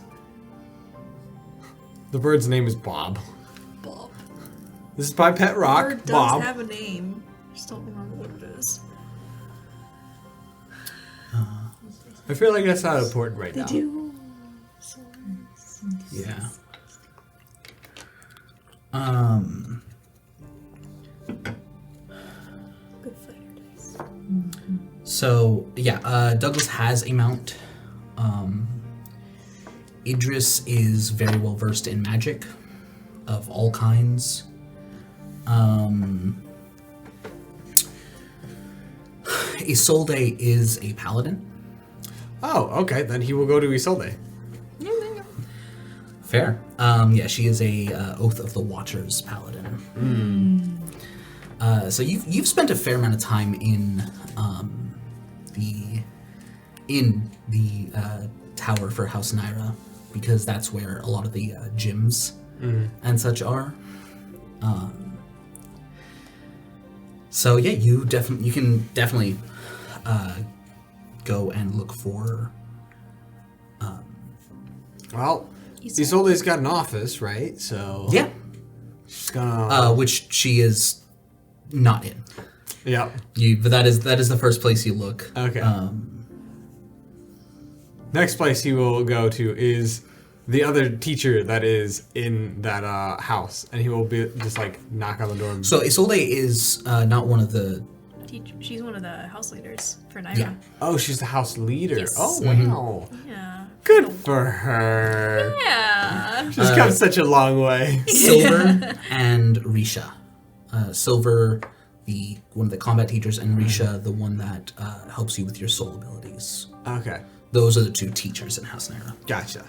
The bird's name is Bob. Bob. This is my pet rock, Bird does Bob. have a name. Just don't remember what it is. I feel like that's not important right now. do. Yeah. Good fighter dice. So yeah, Douglas has a mount. Idris is very well versed in magic of all kinds. Isolde is a paladin. Oh, okay. Then he will go to Isolde. Fair. Yeah, she is a Oath of the Watchers paladin. So you've spent a fair amount of time in the tower for House Naira, because that's where a lot of the gyms and such are. So yeah, you can definitely go and look for. Well, Isolde's got an office, right? So Yeah, she's gonna. which she is not in. Yep. But that is the first place you look. Okay. Next place he will go to is the other teacher that is in that house, and he will be just like knock on the door. So Isolde is not one of the. She's one of the house leaders for Naira. Yeah. Oh, she's the house leader. Yes. Oh wow. Yeah. Good for her. Yeah. She's come such a long way. Silver and Risha. Silver, one of the combat teachers, and Risha, the one that helps you with your soul abilities. Okay. Those are the two teachers in House Naira. Gotcha.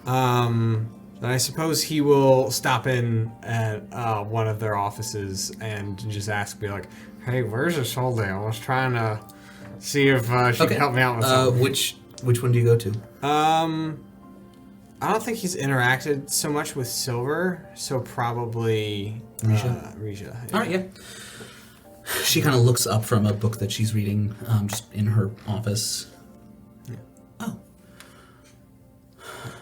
Then I suppose he will stop in at one of their offices and just ask me like, "Hey, where's Isolde? I was trying to see if she could help me out with something." Which one do you go to? I don't think he's interacted so much with Silver, so probably Risha? Risha. All right, She kind of looks up from a book that she's reading, just in her office. Yeah. Oh,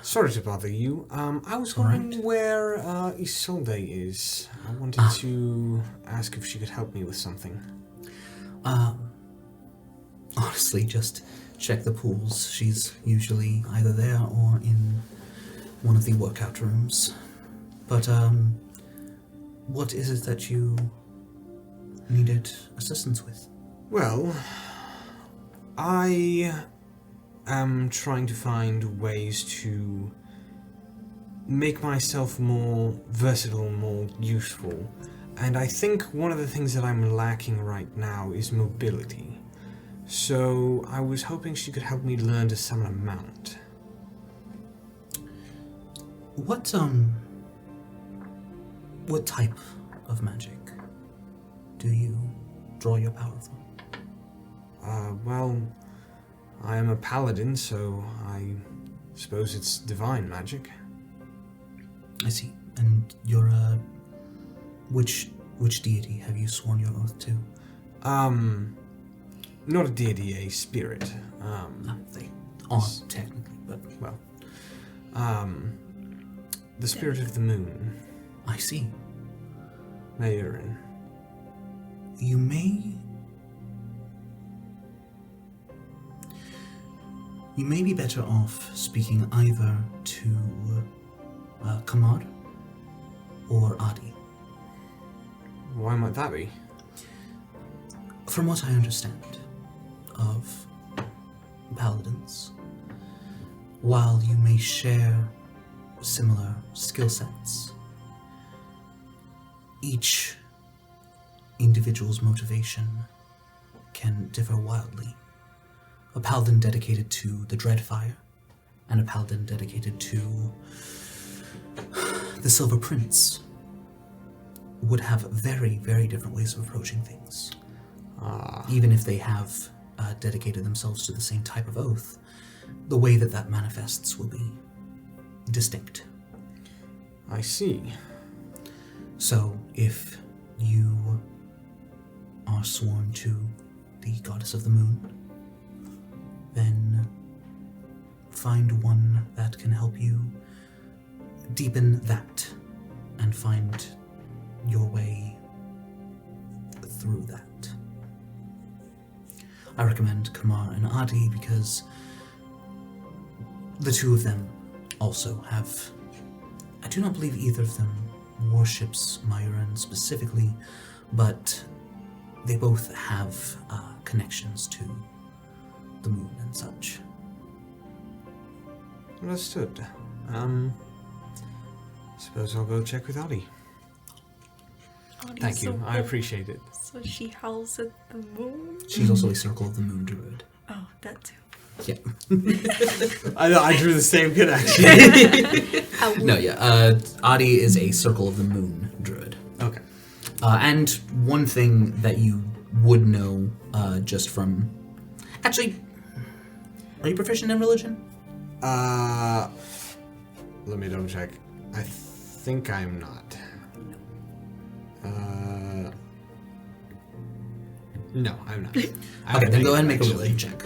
Sorry to bother you. I was wondering where Isolde is. I wanted to ask if she could help me with something. honestly, just check the pools. She's usually either there or in one of the workout rooms. But, what is it that you needed assistance with? Well, I am trying to find ways to make myself more versatile, more useful. And I think one of the things that I'm lacking right now is mobility. So I was hoping she could help me learn to summon a mount. What type of magic do you draw your power from? Well, I am a paladin, so I suppose it's divine magic. I see. And you're which deity have you sworn your oath to? Not a deity, a spirit. They aren't technically, but Well, the spirit of the moon, I see. Maeurin. You may be better off speaking either to Kamar or Adi. Why might that be? From what I understand of paladins, while you may share similar skill sets, each individual's motivation can differ wildly. A paladin dedicated to the Dreadfire, and a paladin dedicated to the Silver Prince would have very, very different ways of approaching things. Even if they have dedicated themselves to the same type of oath, the way that that manifests will be distinct. I see. So, if you are sworn to the Goddess of the Moon, then find one that can help you deepen that and find your way through that. I recommend Kamar and Adi because the two of them also have... I do not believe either of them worships Maeurin specifically, but they both have connections to the moon and such. Understood. Suppose I'll go check with Adi. Thank you. I appreciate it. So she howls at the moon? She's also a Circle of the Moon druid. Oh, that too. Yeah. I drew the same connection. No, yeah. Adi is a Circle of the Moon druid. Okay. And one thing that you would know just from... Actually, are you proficient in religion? Let me double check. I think I'm not. No, I'm not. Okay, then go ahead and make a religion check.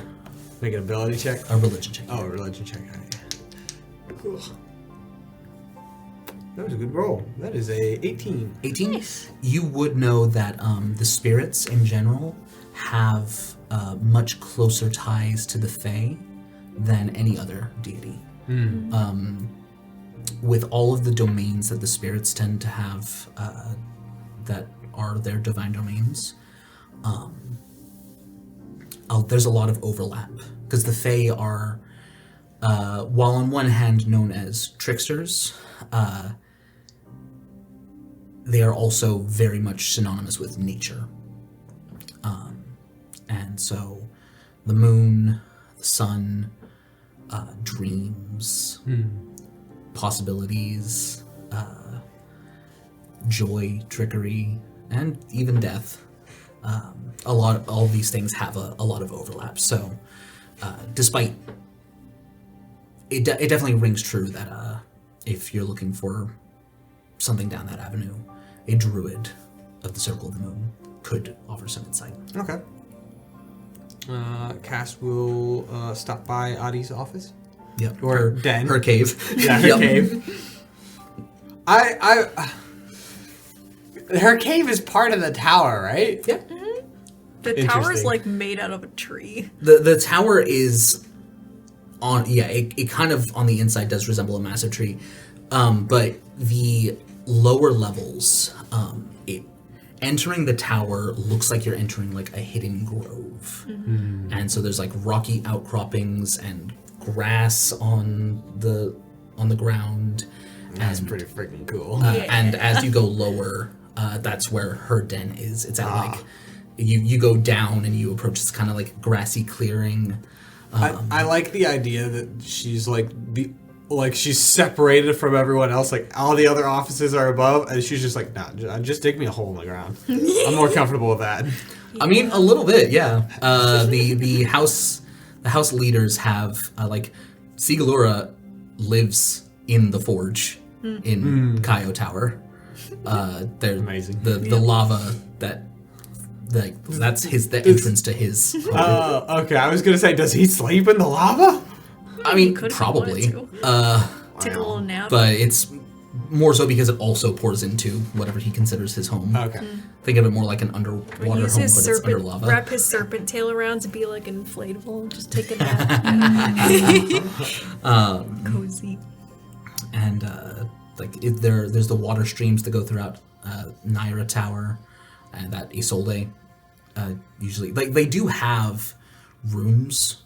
Make an ability check? A religion check. Oh, a religion check. Cool. That was a good roll. That is a 18. 18? Nice. You would know that the spirits in general have much closer ties to the Fae than any other deity. With all of the domains that the spirits tend to have that are their divine domains, there's a lot of overlap. Because the Fae are, while on one hand known as tricksters, they are also very much synonymous with nature. And so the moon, the sun, dreams, possibilities, joy, trickery, and even death. All these things have a lot of overlap. So, despite it definitely rings true that if you're looking for something down that avenue, a druid of the Circle of the Moon could offer some insight. Okay. Cass will stop by Adi's office. Yep. Or den. Her cave. Yeah, her Yep. cave. Her cave is part of the tower, right? Yep. The tower's Interesting. like made out of a tree. The tower is on. Yeah, it kind of on the inside does resemble a massive tree, but the lower levels, entering the tower looks like you're entering like a hidden grove, and so there's like rocky outcroppings and grass on the ground. That's and, pretty freaking cool. And as you go lower, that's where her den is. It's at like you go down and you approach this kind of like grassy clearing. I like the idea that she's like she's separated from everyone else. Like all the other offices are above, and she's just like, nah, just dig me a hole in the ground. I'm more comfortable with that. I mean, a little bit, yeah. The house leaders have like Sigalura lives in the forge in Kaio Tower. They're Amazing. The lava that's the entrance to his home. Oh, okay. I was gonna say, does he sleep in the lava? I mean, could if he probably. wanted Take a little nap. But it's more so because it also pours into whatever he considers his home. Okay. Think of it more like an underwater home, Use but his it's under serpent, lava. wrap his serpent tail around to be like an inflatable and just take a nap. Cozy. And there's the water streams that go throughout Naira Tower, and that Isolde usually they do have rooms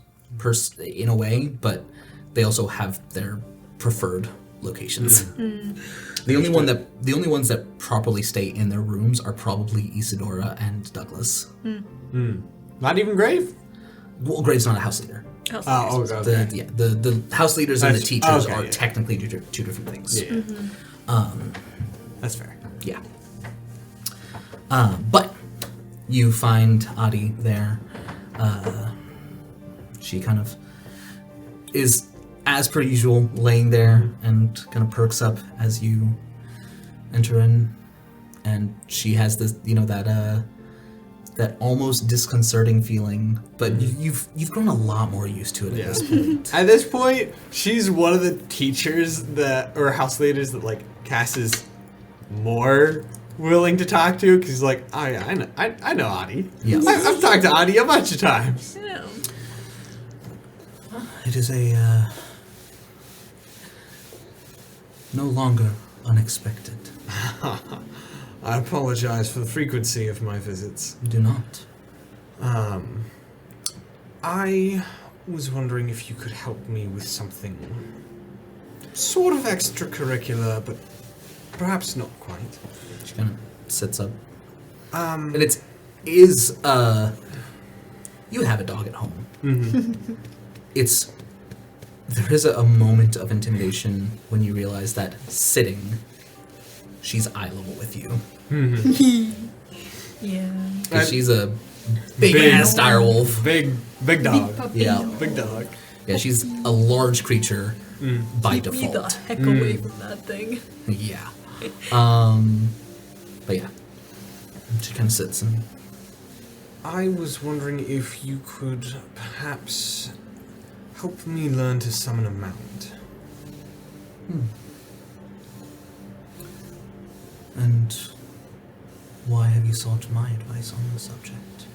in a way, but they also have their preferred locations. The only ones that properly stay in their rooms are probably Isadora and Douglas. Not even Grave? Well, Grave's not a house leader. Oh, okay. The house leaders and the That's- teachers okay, are yeah. technically two different things. Yeah. That's fair. Yeah. But you find Adi there. She kind of is, as per usual, laying there and kind of perks up as you enter in, and she has this, that almost disconcerting feeling, but you've grown a lot more used to it at this point. At this point, she's one of the teachers or house leaders that like Cass is more willing to talk to, because he's like, oh yeah, I know Adi. Yeah. I've talked to Adi a bunch of times. Yeah. It is no longer unexpected. I apologize for the frequency of my visits. Do not. I was wondering if you could help me with something sort of extracurricular, but perhaps not quite. She kind of sits up. Um, And you have a dog at home. There is a moment of intimidation when you realize that sitting, she's eye level with you. Yeah. Because she's a big ass dire wolf. Big dog. Yeah. Big dog. Yeah, she's a large creature by Keep me the default. heck away from that thing. Yeah. But yeah. She kind of sits and I was wondering if you could perhaps help me learn to summon a mound. And why have you sought my advice on the subject?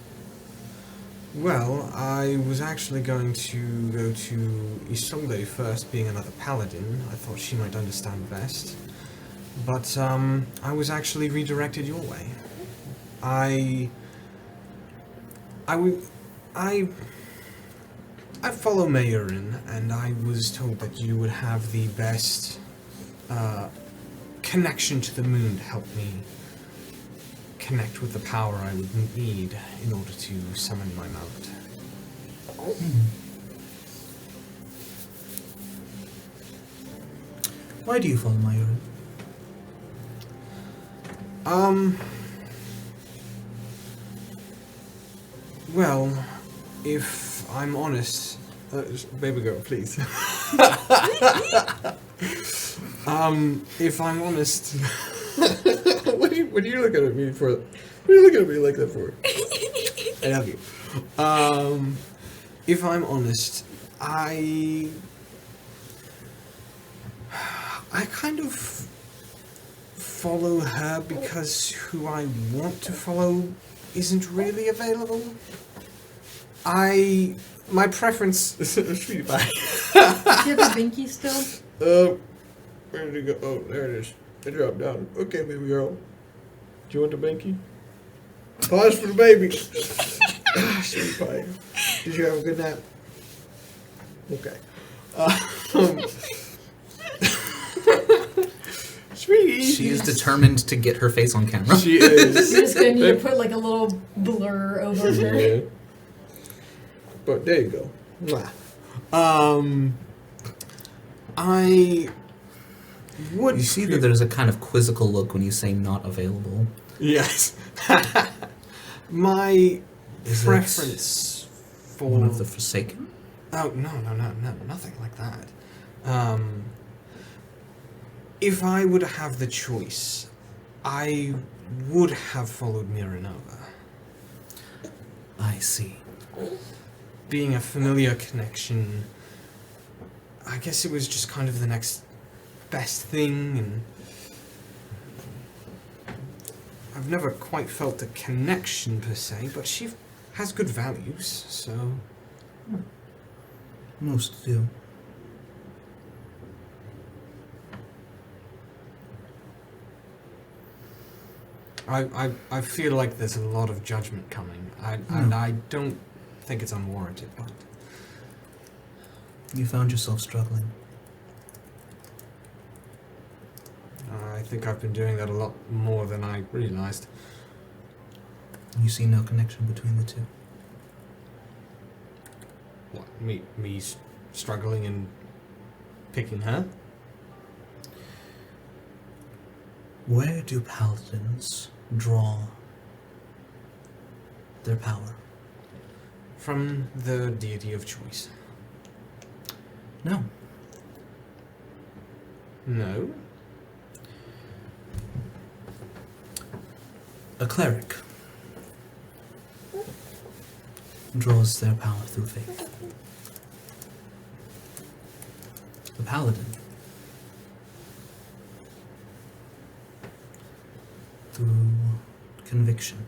Well, I was actually going to go to Isolde first, being another paladin. I thought she might understand best. But, I was actually redirected your way. I follow Mayorin, and I was told that you would have the best connection to the moon to help me connect with the power I would need in order to summon my mount. Why do you follow my order? Well, if I'm honest, baby girl, please. If I'm honest, What are you looking at me for? What are you looking at me like that for? I love you. If I'm honest, I kind of follow her because who I want to follow isn't really available. My preference. Sweetie pie. Do you have a binky still? Where did it go? Oh, there it is. It dropped down. Okay, baby girl. Do you want the binky? Pause for the baby. Sweetie pie. Did you have a good nap? Okay. Sweetie. She is determined to get her face on camera. She is. You're just gonna need to put like a little blur over her. Yeah. But there you go. Mwah. I would. You see that there's a kind of quizzical look when you say not available. Yes. My Is it preference for One of the Forsaken? Oh no, nothing like that. If I were to have the choice, I would have followed Miranova. I see. Being a familiar connection, I guess it was just kind of the next best thing, and I've never quite felt a connection per se, but she has good values, so... Most do. I feel like there's a lot of judgment coming, and I don't think it's unwarranted, but... You found yourself struggling. I think I've been doing that a lot more than I realized. You see no connection between the two. What, me struggling and picking her? Where do paladins draw their power? From the deity of choice. No. No? A cleric draws their power through faith. The paladin through conviction.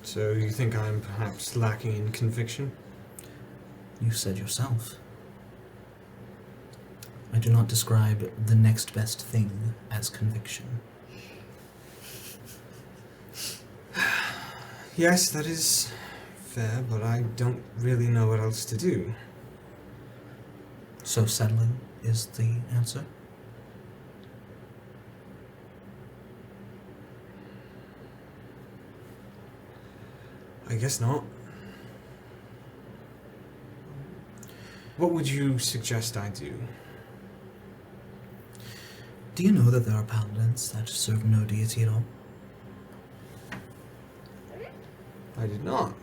So you think I'm perhaps lacking in conviction? You said yourself. I do not describe the next best thing as conviction. Yes, that is fair, but I don't really know what else to do. So settling is the answer? I guess not. What would you suggest I do? Do you know that there are paladins that serve no deity at all? I did not.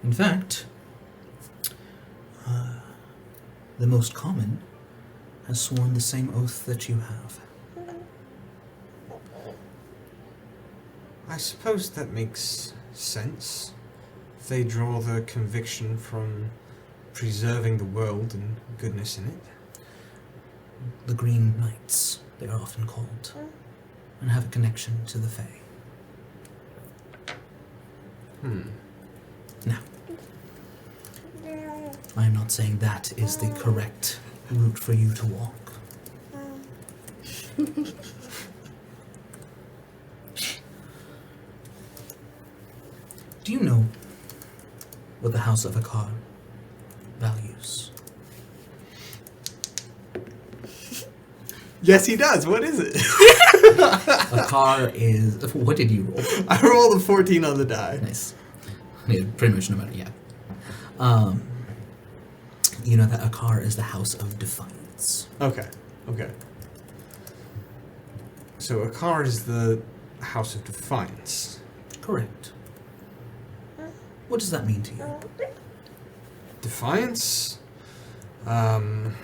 In fact, the most common has sworn the same oath that you have. I suppose that makes sense. They draw their conviction from preserving the world and goodness in it. The Green Knights, they are often called, and have a connection to the Fae. Now, I am not saying that is the correct route for you to walk. Do you know what the House of Akar values? Yes, he does. What is it? Akar is... What did you roll? I rolled a 14 on the die. Nice. Yeah, pretty much no matter, yeah. You know that Akar is the House of Defiance. Okay. So Akar is the House of Defiance. Correct. What does that mean to you? Defiance? Going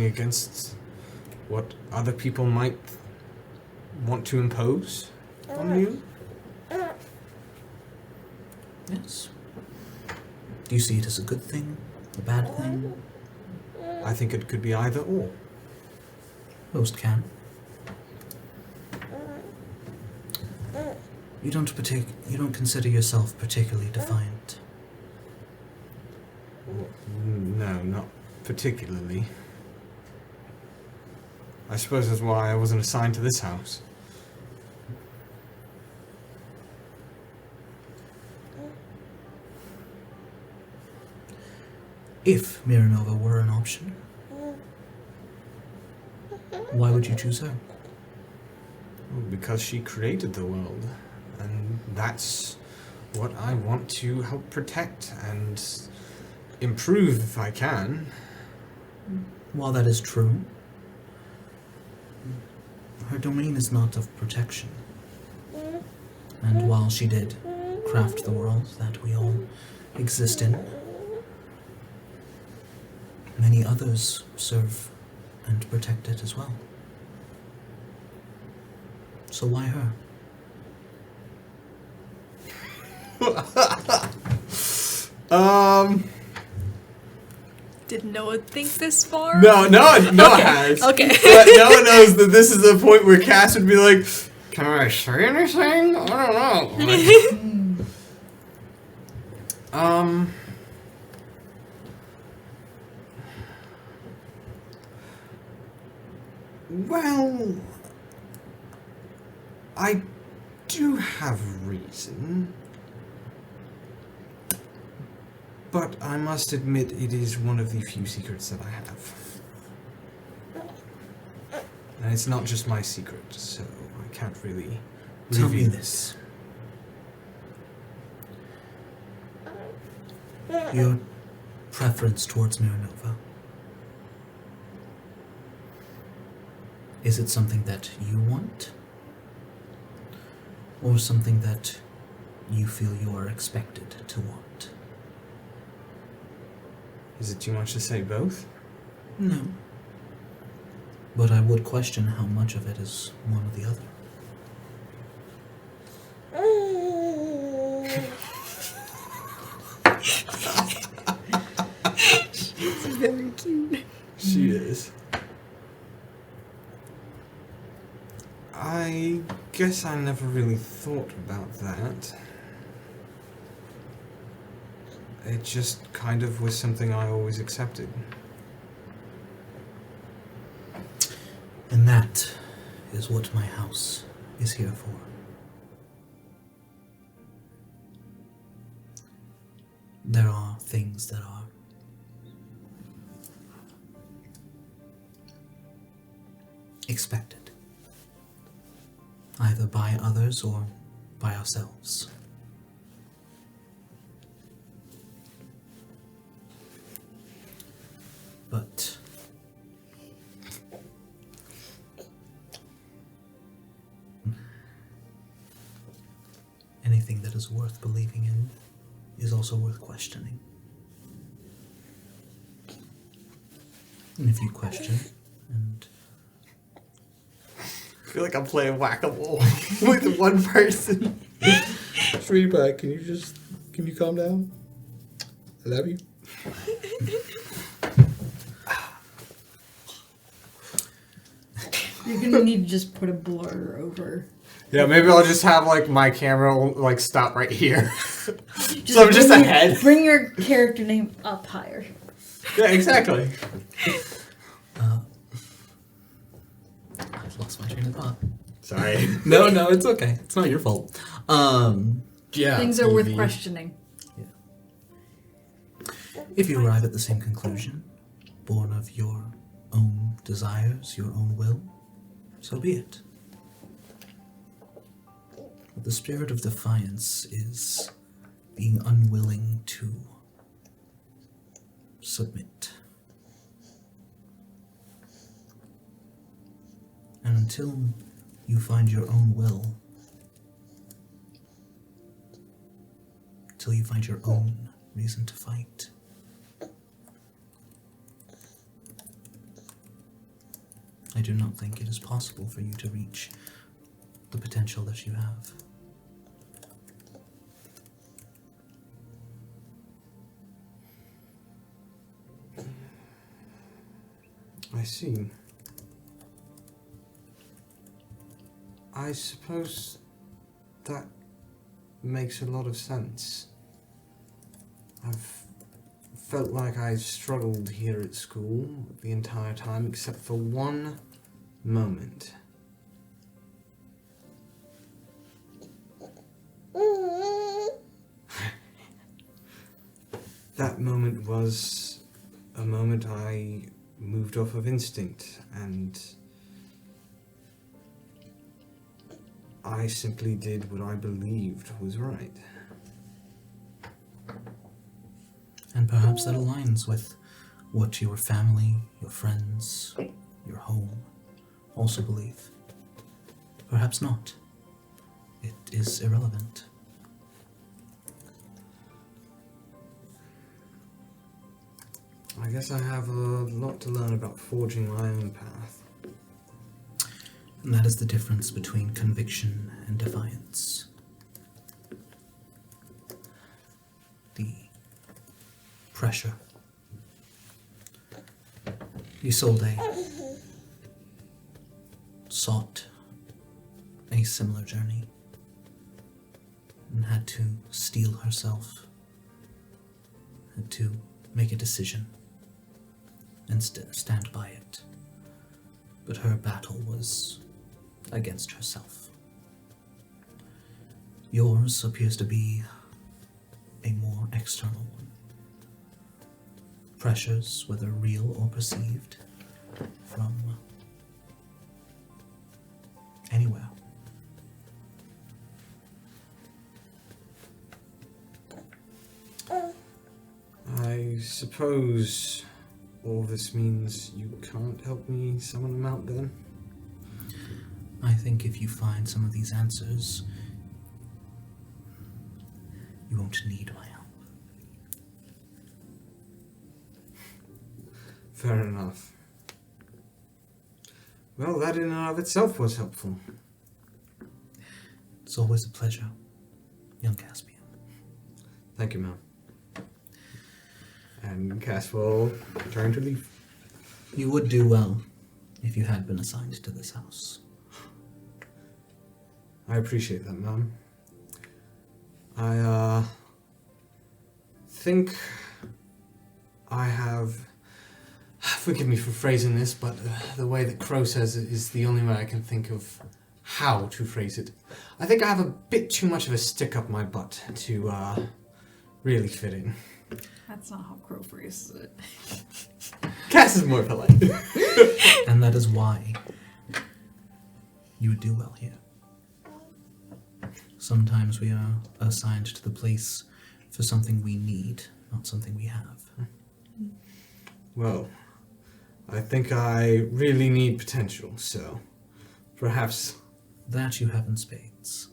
against what other people might want to impose on you? Yes. Do you see it as a good thing? A bad thing? I think it could be either or. Most can. You don't consider yourself particularly defiant. No, not particularly. I suppose that's why I wasn't assigned to this house. If Miranova were an option, why would you choose her? Because she created the world, and that's what I want to help protect and improve if I can. While that is true, her domain is not of protection. And while she did craft the world that we all exist in, many others serve and protect it as well. So why her? Did Noah think this far? No Okay. has. Okay. But Noah knows that this is the point where Cass would be like, "Can I say anything? I don't know." Like, well, I do have reason. But I must admit it is one of the few secrets that I have. And it's not just my secret, so I can't really Tell me reveal this. Your preference towards Miranova. Is it something that you want? Or something that you feel you are expected to want? Is it too much to say both? No. But I would question how much of it is one or the other. It's very cute. She is. I guess I never really thought about that. It just kind of was something I always accepted. And that is what my house is here for. There are things that are expected, either by others or by ourselves. But anything that is worth believing in is also worth questioning. And if you question and I feel like I'm playing whack-a-mole with one person. Sweetie, can you calm down? I love you. You're gonna need to just put a blur over. Yeah, maybe I'll just have like my camera like stop right here. Just So I'm just bring ahead. Bring your character name up higher. Yeah, exactly. I've lost my train of thought. Sorry. No, it's okay. It's not your fault. Yeah. Things are worth Evie. questioning. If you arrive at the same conclusion, born of your own desires, your own will, so be it. But the spirit of defiance is being unwilling to submit. And until you find your own will, until you find your own reason to fight, I do not think it is possible for you to reach the potential that you have. I see. I suppose that makes a lot of sense. I've felt like I struggled here at school the entire time, except for one moment. That moment was a moment I moved off of instinct, and I simply did what I believed was right. And perhaps that aligns with what your family, your friends, your home also believe. Perhaps not. It is irrelevant. I guess I have a lot to learn about forging my own path. And that is the difference between conviction and defiance. The pressure. Isolde sought a similar journey and had to steel herself, had to make a decision and stand by it. But her battle was against herself. Yours appears to be a more external one. Pressures, whether real or perceived, from anywhere. I suppose all this means you can't help me summon them out then? I think if you find some of these answers, you won't need my help. Fair enough. Well, that in and of itself was helpful. It's always a pleasure, young Caspian. Thank you, ma'am. And Cass will turn to leave. You would do well if you had been assigned to this house. I appreciate that, ma'am. I think I have... Forgive me for phrasing this, but the way that Crow says it is the only way I can think of how to phrase it. I think I have a bit too much of a stick up my butt to really fit in. That's not how Crow phrases it. Cass is more polite. And that is why you would do well here. Sometimes we are assigned to the place for something we need, not something we have. Well, I think I really need potential, so perhaps... That you have in spades.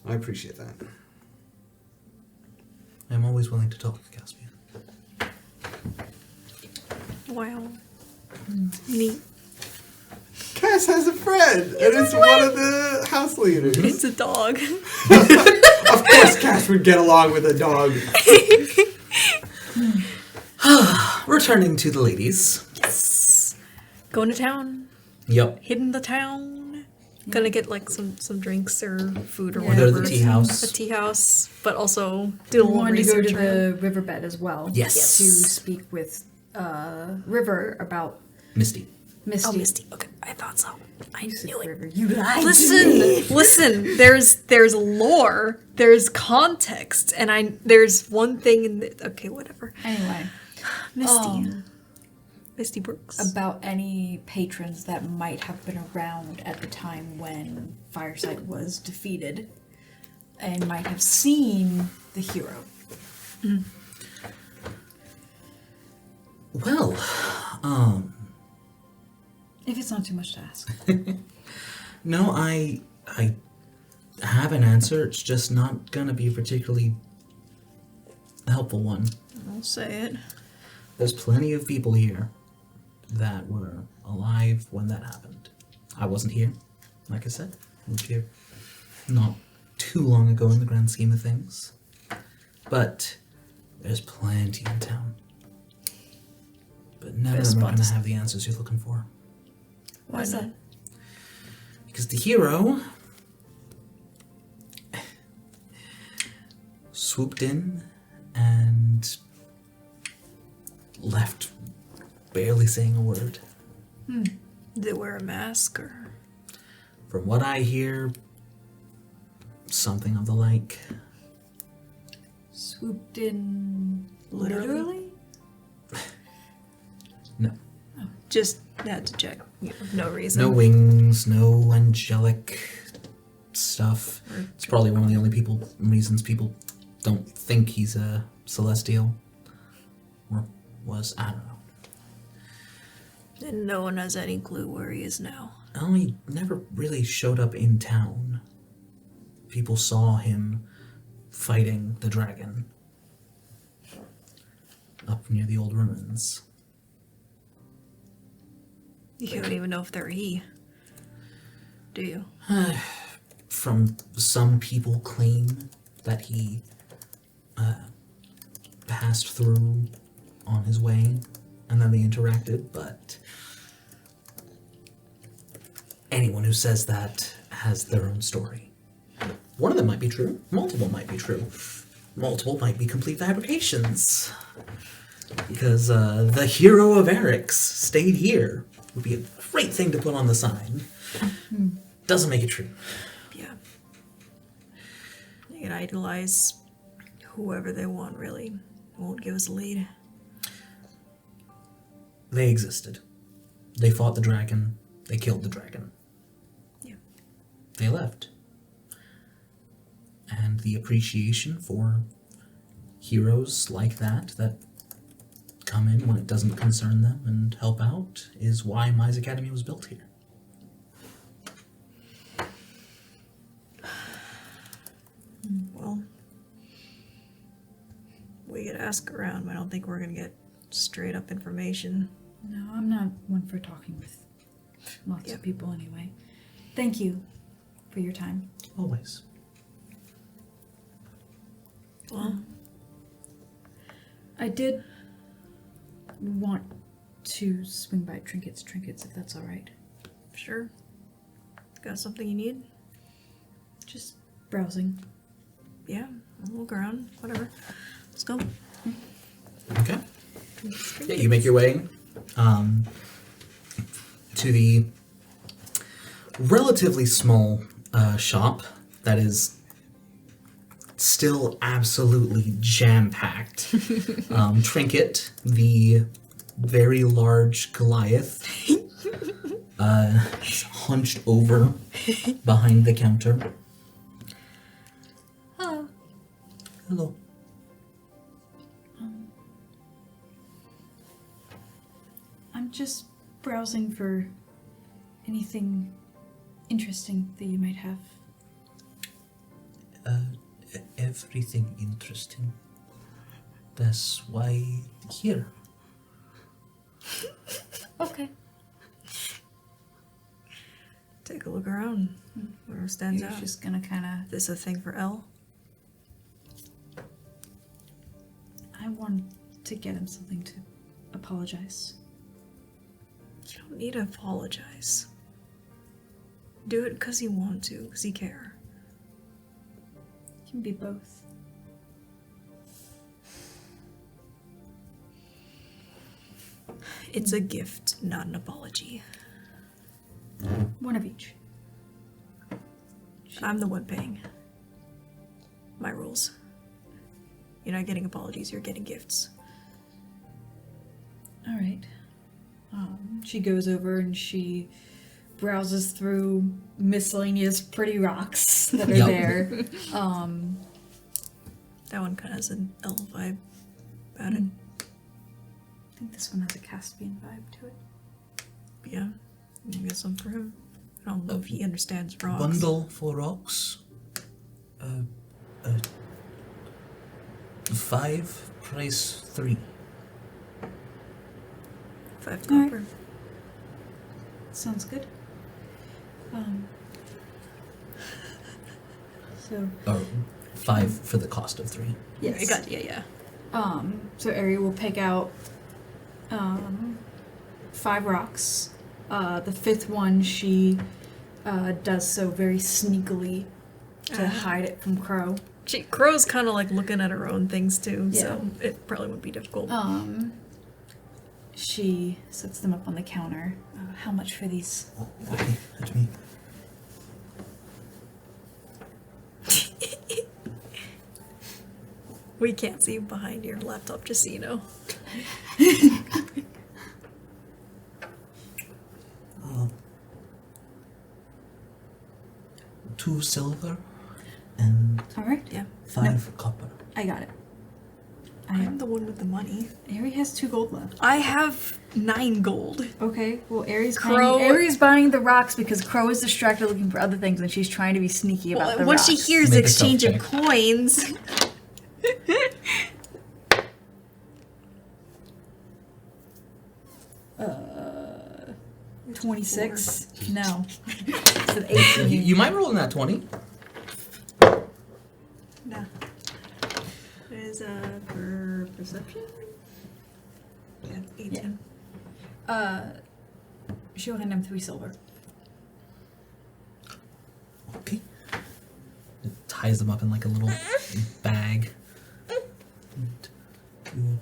I appreciate that. I'm always willing to talk, Caspian. Wow. Neat. Cass has a friend, and it's one of the house leaders. It's a dog. Of course Cass would get along with a dog. Returning to the ladies. Yes. Going to town. Yep. Hitting the town. Gonna get like some drinks or food or Yeah. We'll go whatever. to the tea house. A tea house, but also do a We little wanted to go research to around. the riverbed as well. Yes. To speak with River about Misty. Misty. Oh, Misty. Okay, I thought so. I You said knew it. River. You lied to me. Listen. There's lore. There's context, and there's one thing in the. Okay, whatever. Anyway, Misty. Misty Brooks. about any patrons that might have been around at the time when Fireside was defeated and might have seen the hero. Well, If it's not too much to ask. no, I have an answer. It's just not gonna be a particularly helpful one. I'll say it. There's plenty of people here that were alive when that happened. I wasn't here, like I said. I moved here not too long ago in the grand scheme of things. But there's plenty in town. But none of them are going to have the answers you're looking for. Why Why's not? that? Because the hero swooped in and left barely saying a word. Did they wear a mask or? From what I hear, something of the like. Swooped in literally? No. Just had to check. No reason. No wings, no angelic stuff. It's probably one of the only reasons people don't think he's a celestial. Or was, I don't know. And no one has any clue where he is now. Oh, he never really showed up in town. People saw him fighting the dragon up near the old ruins. You don't even know if they're he. Do you? From some people claim that he passed through on his way and then they interacted, but anyone who says that has their own story. One of them might be true, multiple might be true. Multiple might be complete fabrications. Because the hero of Eric's stayed here would be a great thing to put on the sign. Doesn't make it true. Yeah. They can idolize whoever they want, really. Won't give us a lead. They existed. They fought the dragon. They killed the dragon. Yeah. They left. And the appreciation for heroes like that come in when it doesn't concern them and help out is why Mize Academy was built here. Well, we could ask around, but I don't think we're gonna get straight up information. No, I'm not one for talking with lots of people anyway. Thank you for your time. Always. Well, I did want to swing by Trinkets, if that's alright. sure. Got something you need? Just browsing. Yeah, we'll look around. Whatever. Let's go. Okay. Yeah, you make your way to the relatively small shop that is still absolutely jam-packed. Trinket, the very large Goliath, is hunched over behind the counter. Hello. Hello. I'm just browsing for anything interesting that you might have. Everything interesting. That's why here. Okay. Take a look around. Whatever stands You're out. just gonna kind Is this a thing for L? I wanted to get him something to apologize. You don't need to apologize. Do it because you want to, because you care. It can be both. It's a gift, not an apology. One of each. I'm the one paying. My rules. You're not getting apologies, you're getting gifts. All right. She goes over and she browses through miscellaneous pretty rocks that are Yep. there. That one kind of has an L vibe about it. I think this one has a Caspian vibe to it. Yeah, I guess some for him. I don't know if he understands rocks. Bundle for rocks. 5, price 3. 5 All right. copper. Sounds good. So Or 5 for the cost of 3. yes. I got yeah. So Ari will pick out 5 rocks. The 5th one she does so very sneakily to hide it from Crow. Crow's kind of like looking at her own things too, Yeah. so it probably wouldn't be difficult. She sets them up on the counter. How much for these? Okay, that's me. We can't see behind your laptop, just so you know. 2 silver and All right. Yeah. 5 copper. I got it. I'm the one with the money. Ari has 2 gold left. I have 9 gold. Okay. Well, Crow- Ari's buying the rocks because Crow is distracted looking for other things, and she's trying to be sneaky about the Once rocks. she hears the Make a exchange of self-check. coins, 26. No. It's an 18. You might roll in that 20. no. There's For perception? yeah, 18. She'll hand him 3 silver. Okay. It ties them up in like a little bag. And you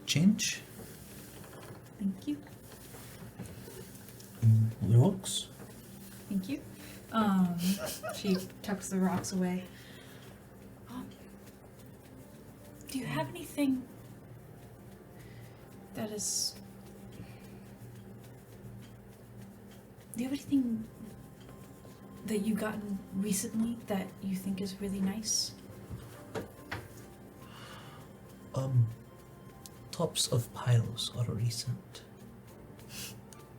change. Thank you. The rocks. Thank you. She tucks the rocks away. Do you have anything that is... Do you have anything that you've gotten recently that you think is really nice? Tops of piles are recent.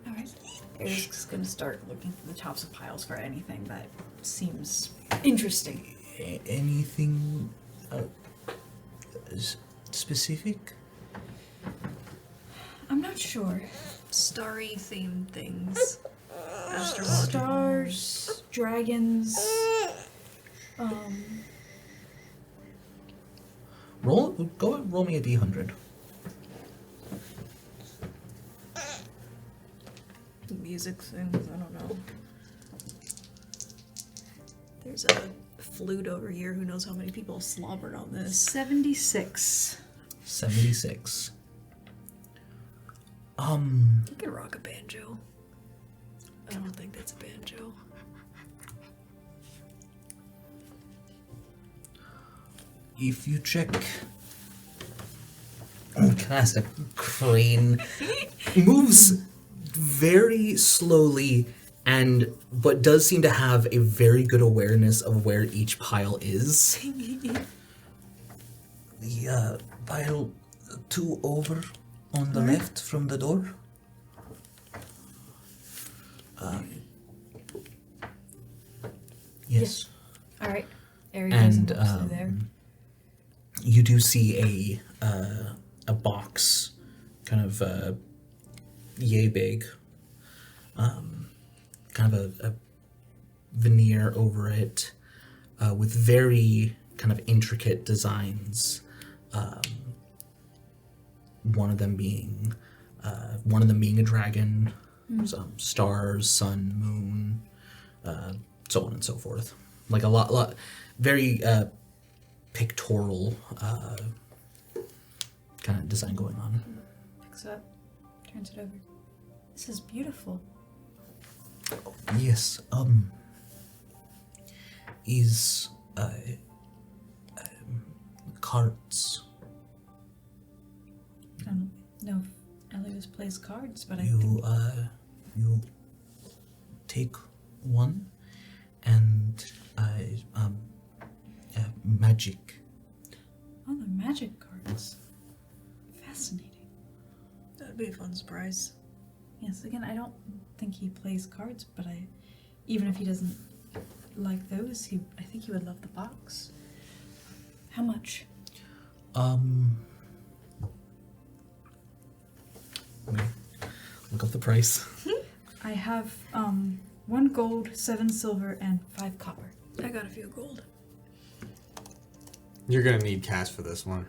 Alright. Eric's gonna start looking for the tops of piles for anything that seems interesting. Anything specific? I'm not sure. Starry themed things. Astrological. Stars, dragons. Roll me a d100. Music things, I don't know. There's a flute over here. Who knows how many people slobbered on this? 76. 76. You can rock a banjo. I don't think that's a banjo. If you check classic crane moves very slowly but does seem to have a very good awareness of where each pile is. The pile 2 over on the left from the door. Yes. Alright. Eric goes and And walks through there. you do see a box, kind of yay big, kind of a veneer over it, with very kind of intricate designs. One of them being a dragon, some stars, sun, moon, so on and so forth. Like a lot, very pictorial kind of design going on. Picks it up, turns it over. This is beautiful. Yes, is cards. I don't know if Elias plays cards, but I You think you take one and magic. oh, they're magic cards. Fascinating. That'd be a fun surprise. Yes, again, I don't think he plays cards, but even if he doesn't like those, I think he would love the box. How much? Let me look up the price. I have 1 gold, 7 silver, and 5 copper. I got a few gold. You're gonna need cash for this one.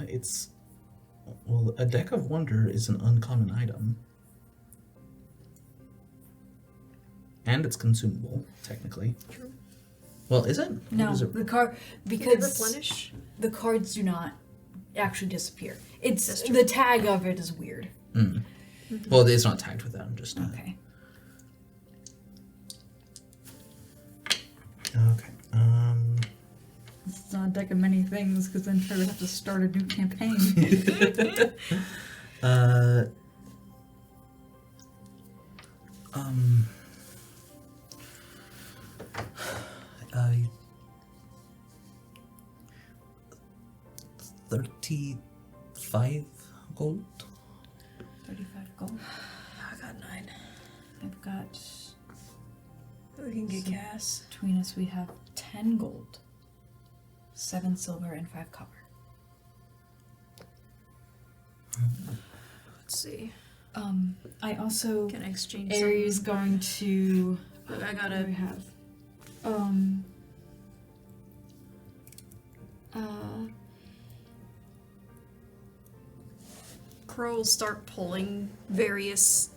It's well, a deck of wonder is an uncommon item, and it's consumable technically. True. Well, is it? No, Or is it? the card Can they because replenish? the cards do not actually disappear. It's That's true. the tag of it is weird. Mm. Well, it's not tagged with that. I'm just Okay. Okay. It's not a deck of many things because then Trevor would have to start a new campaign. I 35 gold. 35 gold. I got 9. I've got We can get gas. between us. We have 10 gold, 7 silver, and 5 copper. Let's see. I also Can I exchange Aries some? going to. Look, I What gotta. do we have? Crow will start pulling various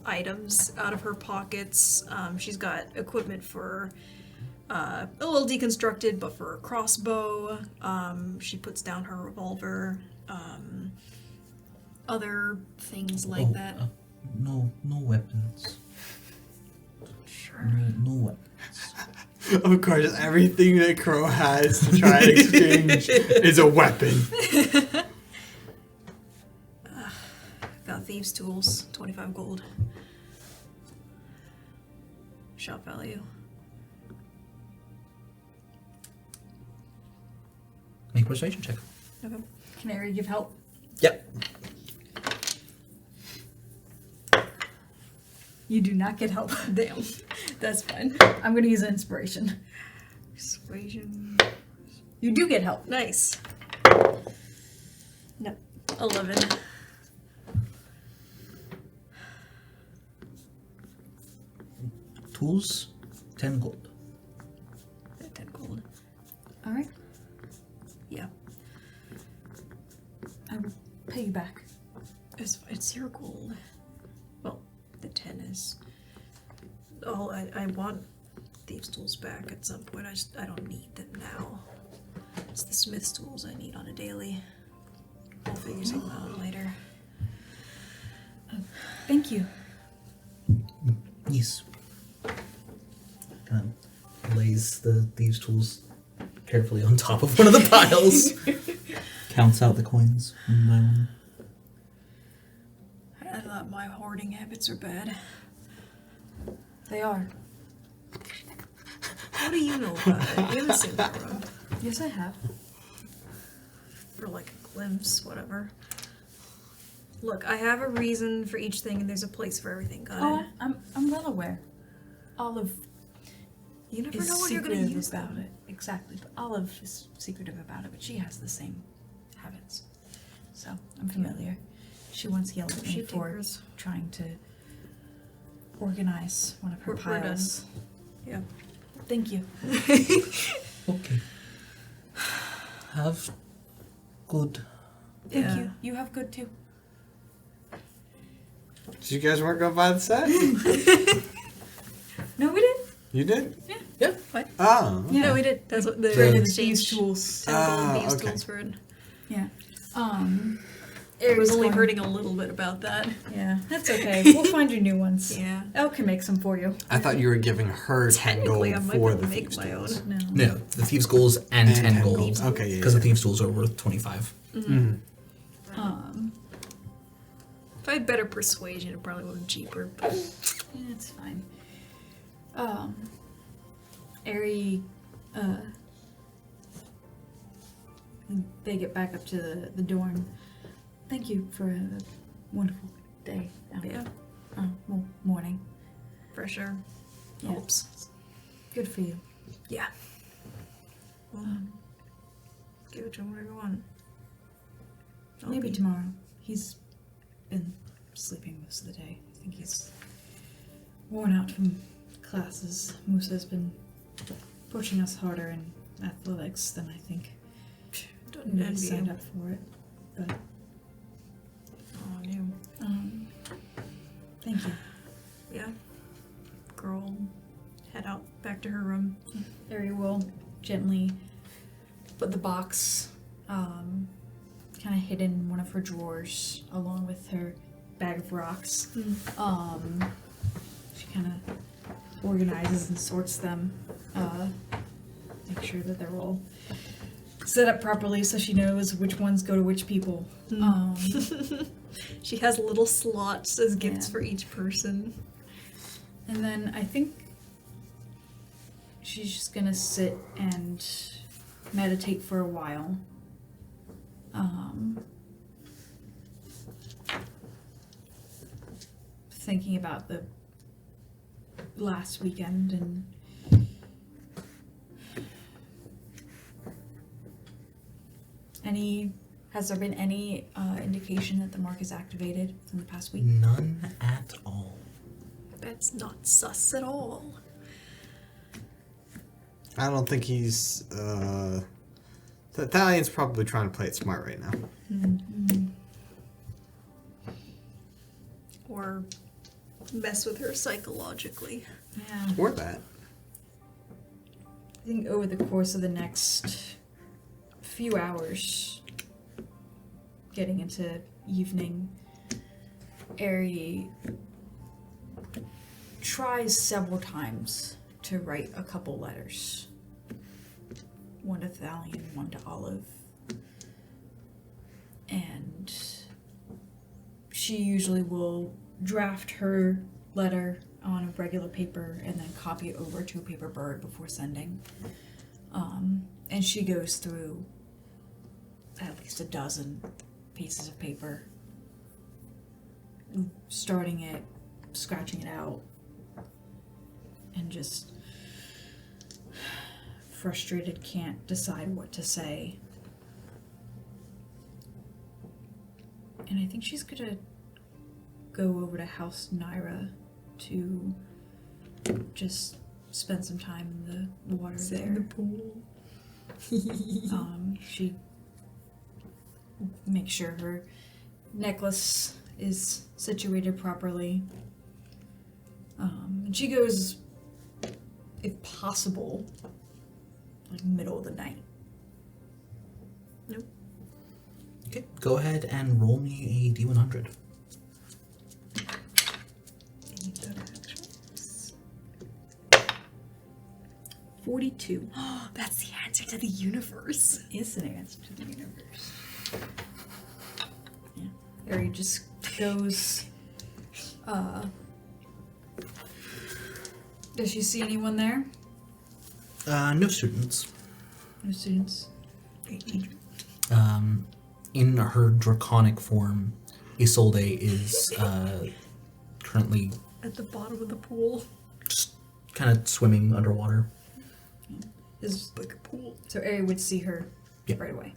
items out of her pockets. She's got equipment for a little deconstructed, but for a crossbow. She puts down her revolver. Other things like that. No weapons. Sure. No weapons. Of course, everything that Crow has to try and exchange is a weapon. Got thieves' tools, 25 gold. Shop value. Make a persuasion check. Okay. Can Aries give help? Yep. You do not get help. Damn. That's fine. I'm going to use an inspiration. Persuasion. You do get help. Nice. No. 11. Tools, 10 gold. 10 gold. All right. Yeah. I will pay you back. It's your gold. Well, the 10 is. Oh, I want thieves' tools back at some point. I don't need them now. It's the smith's tools I need on a daily. I'll figure something out later. Thank you. Yes. Kind of lays the thieves' tools carefully on top of one of the piles. Counts out the coins one by one. I thought my hoarding habits are bad. They are. What do you know about it? You haven't seen the room. Yes, I have. For like a glimpse, whatever. Look, I have a reason for each thing and there's a place for everything. Got Oh, it? I'm well aware. Olive You never is know when you're gonna secretive use about them. it. Exactly. But Olive is secretive about it, but she has the same habits. So I'm familiar. She once yelled at me She for tinkers. trying to organize one of her We're done. piles. Yeah. Thank you. Okay. Have good. Thank Yeah. you. You have good too. So you guys weren't going to buy the set? No, we didn't. You did? Yeah. What? Oh. Yeah. No, we did. That's what the Traded exchange thieves' tools. 10 gold Ah, thieves okay. tools for it. Yeah. I was Aries only going- hurting a little bit about that. Yeah, that's okay. We'll find you new ones. Yeah. Elle can make some for you. I thought you were giving her 10 Technically, gold I might be for able the to make thieves' my tools. own. No. No, the thieves' goals and 10 gold. Okay, yeah. Because the thieves' tools are worth 25. Mhm. If I had better persuasion, it probably would have been cheaper. But Yeah, it's fine. Ari, they get back up to the dorm. Thank you for a wonderful day. yeah, Well, morning. for sure. Yeah. Helps. Good for you. Yeah. Well, give it to him whatever you want. Maybe tomorrow. He's been sleeping most of the day. I think he's worn out from classes. Musa's been pushing us harder in athletics than I think Don't we envy signed him. up for it. But Oh, no. thank you. Yeah. Girl, head out back to her room. Ari will gently put the box kind of hidden in one of her drawers along with her bag of rocks. She kind of organizes and sorts them, make sure that they're all set up properly so she knows which ones go to which people. She has little slots as gifts Yeah. for each person. And then I think she's just gonna sit and meditate for a while. Thinking about the last weekend and has there been any indication that the mark is activated in the past week? None at all. That's not sus at all. I don't think he's. The Italian's probably trying to play it smart right now. Or mess with her psychologically. Yeah. Or that. I think over the course of the next few hours, getting into evening, Ari tries several times to write a couple letters. One to Thalion, one to Olive. And she usually will draft her letter on a regular paper and then copy it over to a paper bird before sending. And she goes through at least a dozen pieces of paper, starting it, scratching it out, and just frustrated, can't decide what to say. And I think she's gonna go over to House Naira to just spend some time in the water there. pool. She makes sure her necklace is situated properly. And she goes, if possible, like middle of the night. Okay, go ahead and roll me a D100. 42 That's the answer to the universe. is an answer to the universe. Yeah. Ari just goes, does she see anyone there? No students. No students? In her draconic form, Isolde is currently At the bottom of the pool. just kind of swimming underwater. Is, Like a pool. so Ari would see her Yep. right away.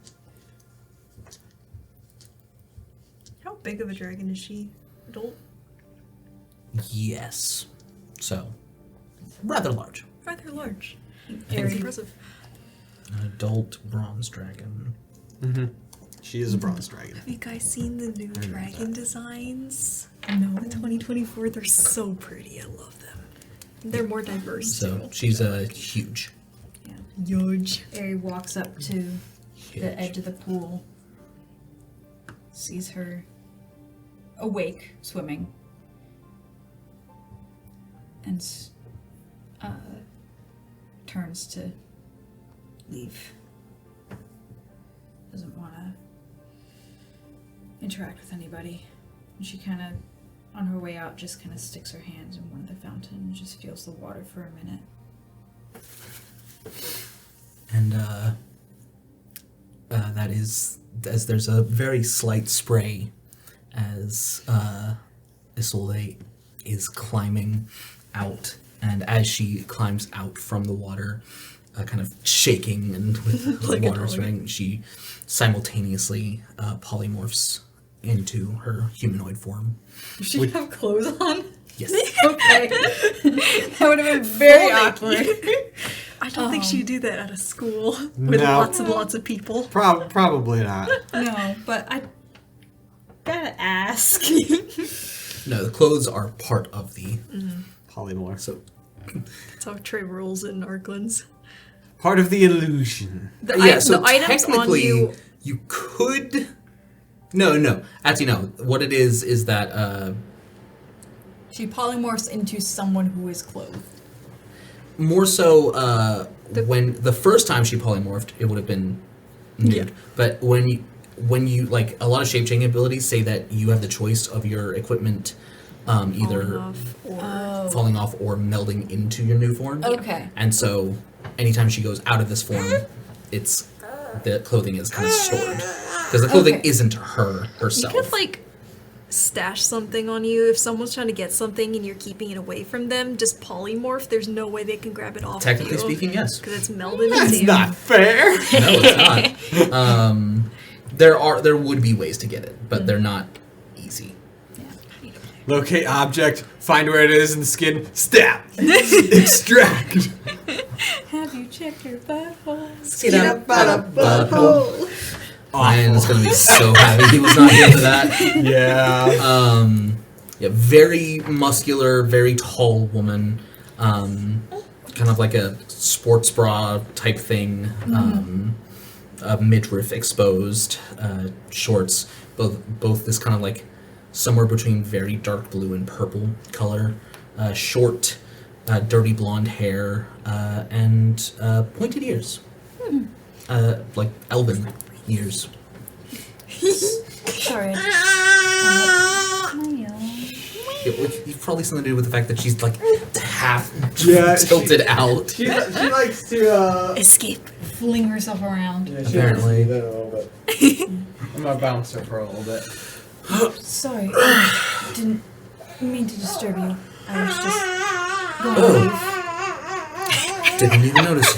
How big of a dragon is she? Adult? Yes. So, rather large. Rather large. Ari, Impressive. An adult bronze dragon. She is a bronze dragon. Have you guys seen the new dragon designs? no. The 2024, they're so pretty. I love them. They're more diverse So, too. she's huge. Huge. Ari walks up to Huge. the edge of the pool, sees her awake, swimming, and turns to leave. Doesn't want to interact with anybody. And she kind of, on her way out, just kind of sticks her hand in one of the fountain and just feels the water for a minute. And that is, as there's a very slight spray as Isolde is climbing out, and as she climbs out from the water, kind of shaking and with Like a water dog. spraying. She simultaneously polymorphs into her humanoid form. Does she have clothes on? Yes. Okay. That would have been very awkward. I don't think she'd do that at a school with No. lots and lots of people. Probably not. No, but I gotta ask. No, the clothes are part of the. Polymorph. So That's how Trey rules in Arklands. Part of the illusion. The, so the items on technically you. could. No. Actually, no. What it is that She polymorphs into someone who is clothed. more so when the first time she polymorphed, it would have been nude. Yeah. But when you like a lot of shape changing abilities say that you have the choice of your equipment either falling off or melding into your new form. Okay. And so anytime she goes out of this form, it's the clothing is kind of stored because the clothing Okay. isn't her You herself. could like stash something on you if someone's trying to get something and you're keeping it away from them. Just polymorph. There's no way they can grab it off. Technically of you speaking, yes. because it's melded That's into you. not fair. No, it's not. There would be ways to get it, but they're not easy. Locate object, find where it is in the skin, stab, extract. Have you checked your butthole? Ryan is going to be so happy he was not here for that. Yeah. Yeah, very muscular, very tall woman. Kind of like a sports bra type thing. A midriff exposed. Shorts. Both this kind of like somewhere between very dark blue and purple color. Short, dirty blonde hair, and pointed ears. Like elven ears. Sorry. You've probably something to do with the fact that she's like half Yeah, tilted out. She likes to, Escape. Fling herself around. Yeah, Apparently. That a little bit. I'm gonna bounce her for a little bit. Sorry. I didn't mean to disturb you. I was just going to Didn't even notice.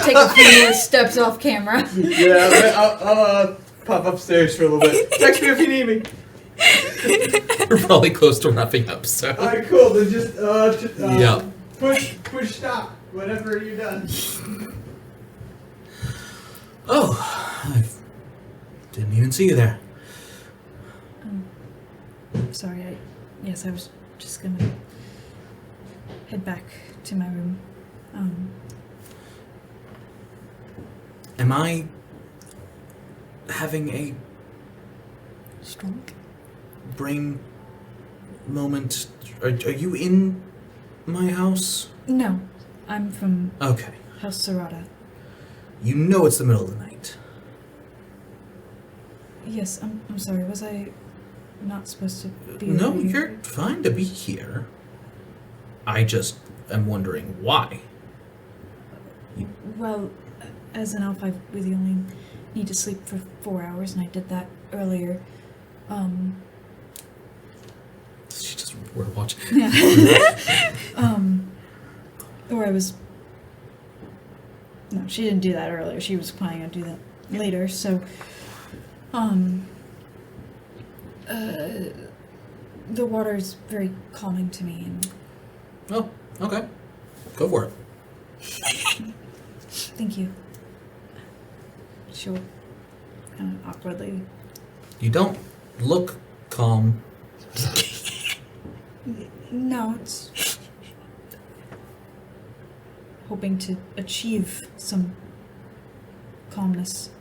take a few more steps off camera. Yeah, I'll pop upstairs for a little bit. Text me if you need me. We're probably close to wrapping up, so. Alright, cool. Then just Yeah. push stop whenever you're done. Oh, I didn't even see you there. Sorry, yes, I was just gonna head back to my room. Am I having a Stroke. brain moment? Are you in my house? No, I'm from Okay. House Serrata. You know it's the middle of the night. Yes, I'm sorry. Was I not supposed to be No, over here? you're fine to be here. I just am wondering why. Well, as an elf, I really only need to sleep for 4 hours, and I did that earlier. She just we're watching. Or I was. No, she didn't do that earlier. She was planning on doing that later. So, the water's very calming to me, and Oh, okay. Go for it. thank you. She'll kind of awkwardly. You don't look calm. No, it's hoping to achieve some calmness.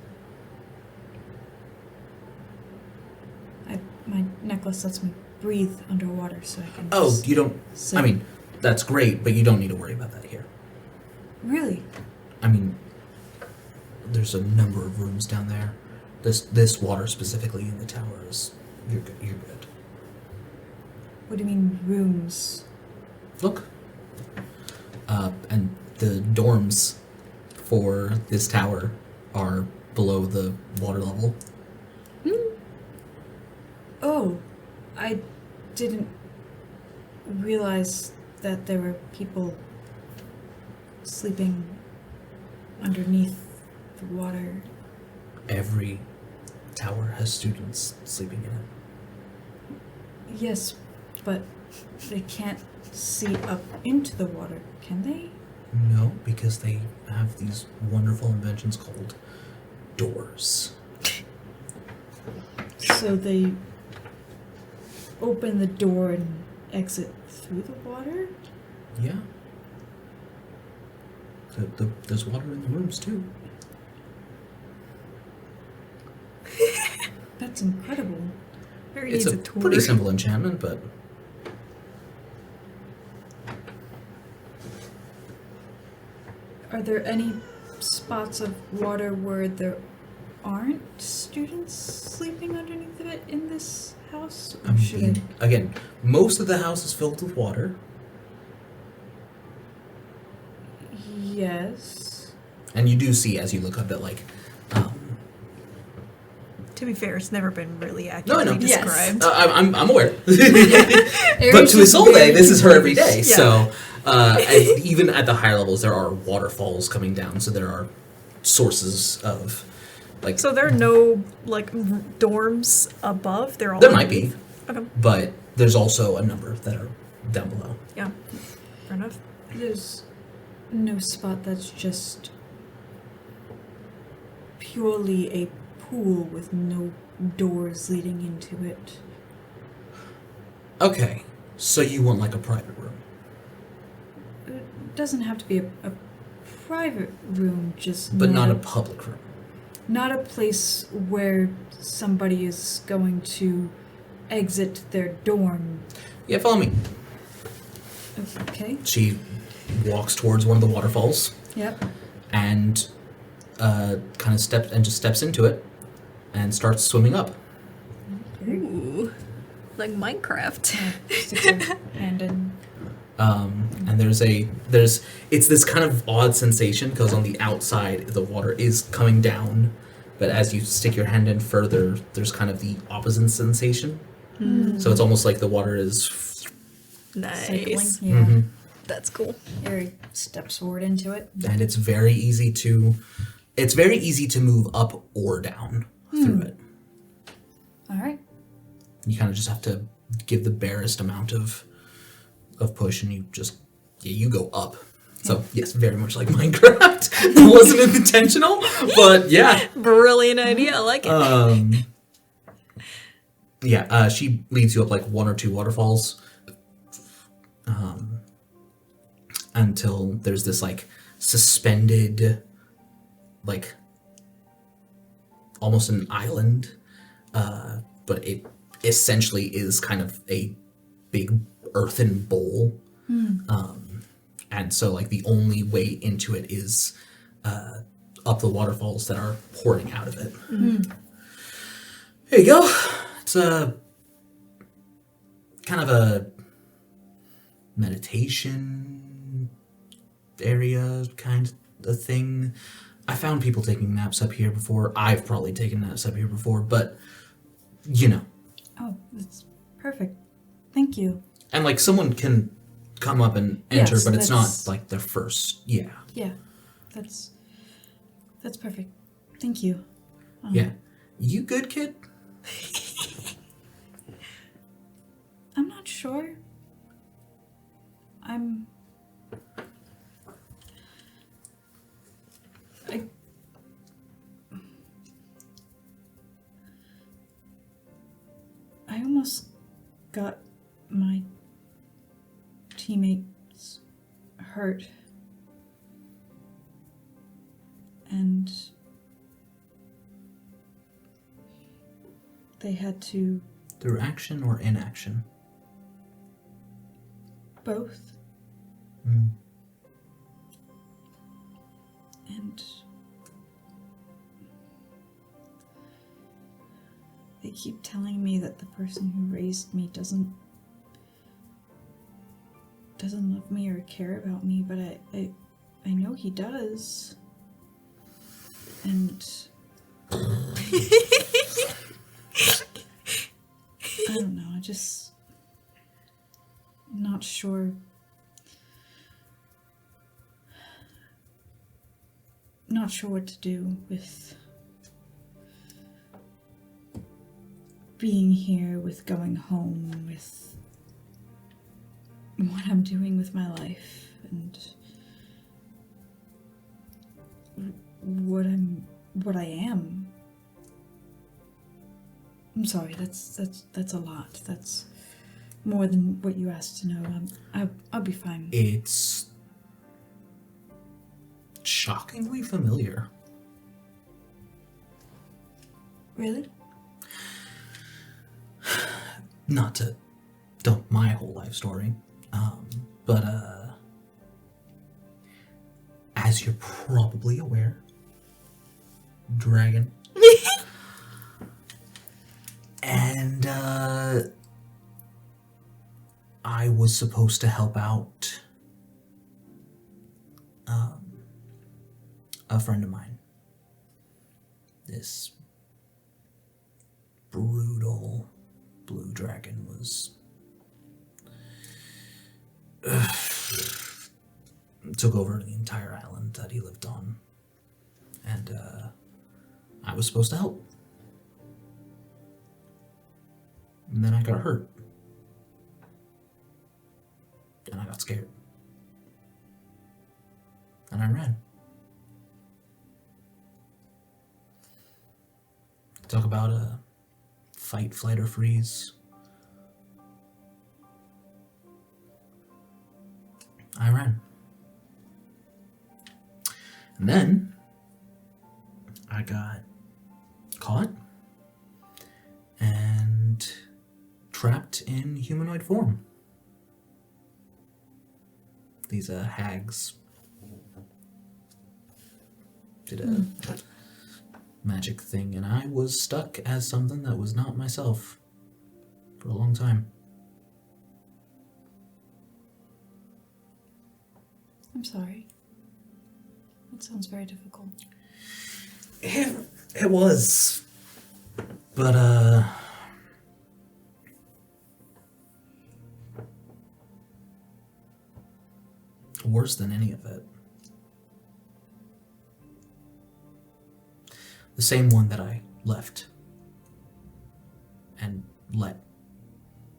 My necklace lets me breathe underwater, so I can. Oh, just you don't. sit. I mean, that's great, but you don't need to worry about that here. Really? I mean, there's a number of rooms down there. This water specifically in the tower is you're good. You're good. What do you mean rooms? Look. And the dorms for this tower are below the water level. Oh, I didn't realize that there were people sleeping underneath the water? Every tower has students sleeping in it. Yes, but they can't see up into the water, can they? No, because they have these wonderful inventions called doors. So they open the door and exit through the water? Yeah. There's water in the rooms too. That's incredible. Harry It's needs a a tour. pretty simple enchantment, but Are there any spots of water where there aren't students sleeping underneath of it in this house? Or should I... again, most of the house is filled with water. Yes. And you do see as you look up that like To be fair, it's never been really no, I accurately know. Yes. described. I'm aware. But Aries to is Isolde, very this is her every day. confused. So, and even at the higher levels, there are waterfalls coming down. So there are sources of, like, So there are no like dorms above. They're all there might be, Okay. but there's also a number that are down below. Yeah. Fair enough. There's no spot that's just purely a pool with no doors leading into it. Okay, so you want like a private room? It doesn't have to be a private room, just But not a public room. not a place where somebody is going to exit their dorm. Yeah, follow me. Okay. She walks towards one of the waterfalls Yep. and kind of steps into it and starts swimming up. Ooh. Like Minecraft. Stick your hand in. And there's it's this kind of odd sensation because on the outside the water is coming down, but as you stick your hand in further, there's kind of the opposite sensation. So it's almost like the water is. Cycling. Nice. Yeah. Mhm. That's cool. Harry steps forward into it. And it's very easy to move up or down through it. All right. You kind of just have to give the barest amount of push, and you go up. So yes, very much like Minecraft. It wasn't intentional, but yeah. Brilliant idea. I like it. She leads you up like one or two waterfalls, until there's this like suspended, like almost an island, but it essentially is kind of a big earthen bowl. And so like the only way into it is up the waterfalls that are pouring out of it. Here you go. It's a kind of a meditation area kind of thing. I found people taking naps up here before. I've probably taken naps up here before, but you know. Oh, that's perfect. Thank you. And like someone can come up and enter, Yes, but it's not that's- like their first. Yeah. Yeah, that's perfect. Thank you. Yeah. You good, kid? I'm not sure. I almost got my teammates hurt. And they had to Through action or inaction? both. Mm. And they keep telling me that the person who raised me doesn't love me or care about me, but I know he does. And I don't know, I just not sure not sure what to do with being here, with going home, with what I'm doing with my life, and what I am. I'm sorry, that's a lot. That's more than what you asked to know. I'll be fine. It's shockingly familiar. Really? Not to dump my whole life story, but as you're probably aware, dragon. And I was supposed to help out a friend of mine. This brutal blue dragon was took over the entire island that he lived on, and I was supposed to help. And then I got hurt. And I got scared. And I ran. Talk about a fight, flight, or freeze. I ran. And then I got caught and trapped in humanoid form. These hags did a magic thing, and I was stuck as something that was not myself for a long time. I'm sorry. That sounds very difficult. It was, but worse than any of it. The same one that I left and let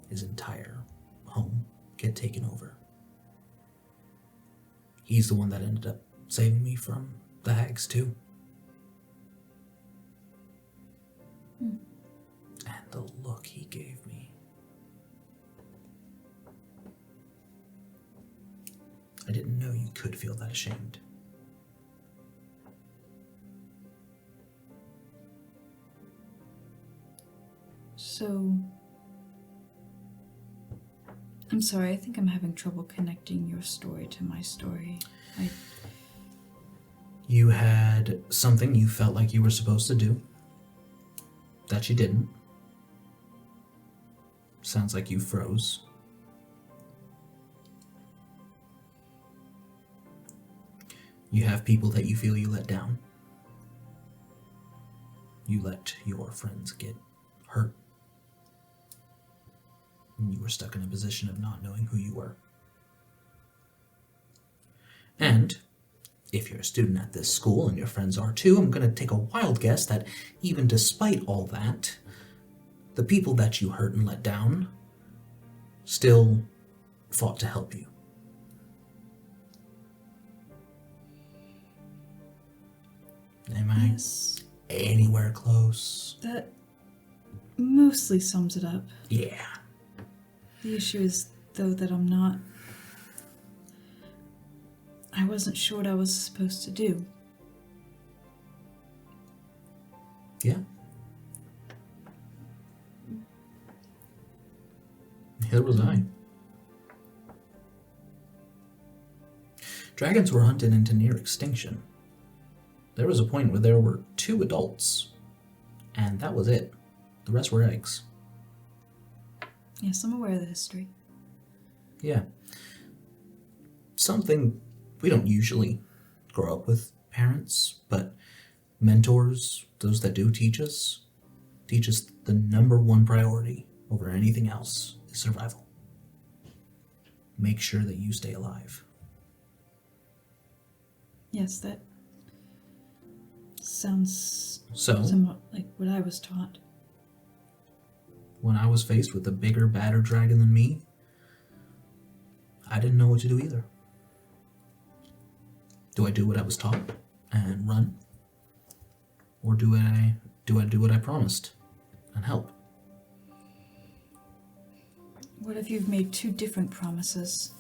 his entire home get taken over. He's the one that ended up saving me from the hags too. And the look he gave me. I didn't know you could feel that ashamed. So, I'm sorry, I think I'm having trouble connecting your story to my story. You had something you felt like you were supposed to do that you didn't. Sounds like you froze. You have people that you feel you let down. You let your friends get hurt. And you were stuck in a position of not knowing who you were. And if you're a student at this school, and your friends are too, I'm going to take a wild guess that even despite all that, the people that you hurt and let down still fought to help you. Am I anywhere close? That mostly sums it up. Yeah. The issue is, though, that I wasn't sure what I was supposed to do. Yeah. Neither was I. Dragons were hunted into near extinction. There was a point where there were 2 adults, and that was it. The rest were eggs. Yes, I'm aware of the history. Yeah. Something we don't usually grow up with parents, but mentors, those that do teach us the #1 priority over anything else is survival. Make sure that you stay alive. Yes, Sounds So, somewhat like what I was taught. when I was faced with a bigger, badder dragon than me, I didn't know what to do either. Do I do what I was taught and run? Or do I do what I promised and help? What if you've made two different promises?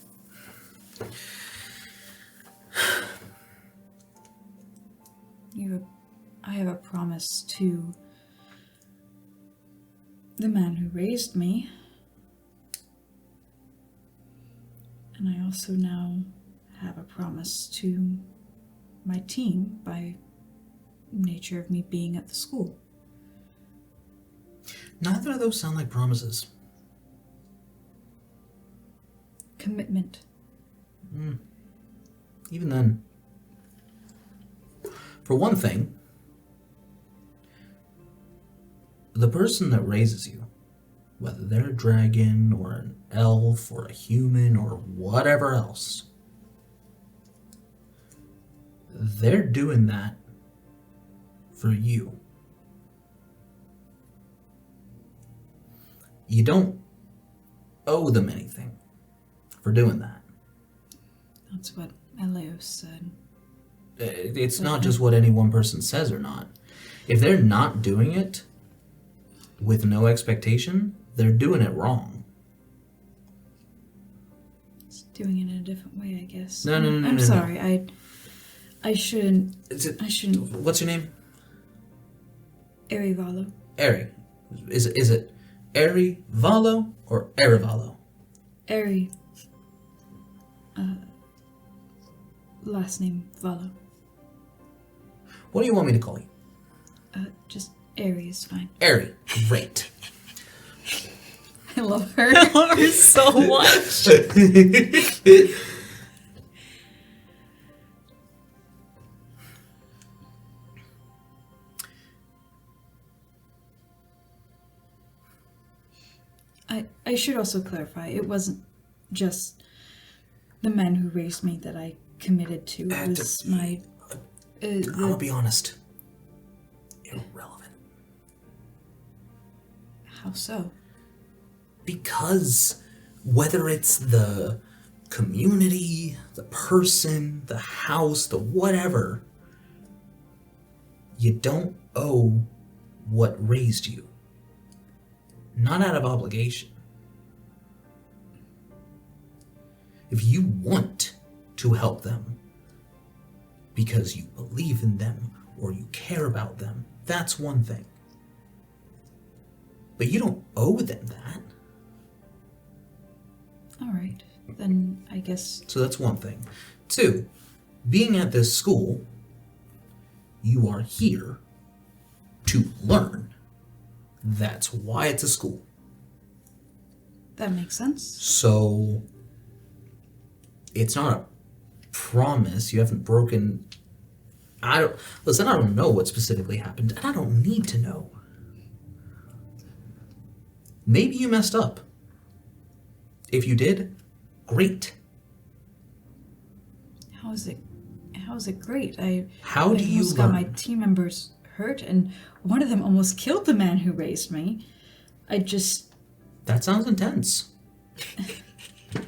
I have a promise to the man who raised me. And I also now have a promise to my team by nature of me being at the school. Neither of those sound like promises. Commitment. Even then, for one thing, the person that raises you, whether they're a dragon or an elf or a human or whatever else, they're doing that for you. You don't owe them anything for doing that. That's what Elios said. It's not just what any one person says or not. If they're not doing it with no expectation, they're doing it wrong. It's doing it in a different way, I guess. No. I'm sorry. I shouldn't. I shouldn't. What's your name? Erivalo. Eri. Is it Erivalo or Erivalo? Eri. Last name Valo. What do you want me to call you? Just Eri is fine. Eri. Great. I love her. I love her so much. I should also clarify, it wasn't just the men who raised me that I committed to. It was my... I'm gonna be honest. Irrelevant. How so? Because whether it's the community, the person, the house, the whatever, you don't owe what raised you. Not out of obligation. If you want to help them because you believe in them or you care about them, that's one thing. But you don't owe them that. All right, then I guess... So that's one thing. Two, being at this school, you are here to learn. That's why it's a school. That makes sense. So it's not a promise. You haven't broken... I don't know what specifically happened, and I don't need to know. Maybe you messed up. If you did, great. How is it great? How do you almost got my team members hurt, and one of them almost killed the man who raised me. That sounds intense. It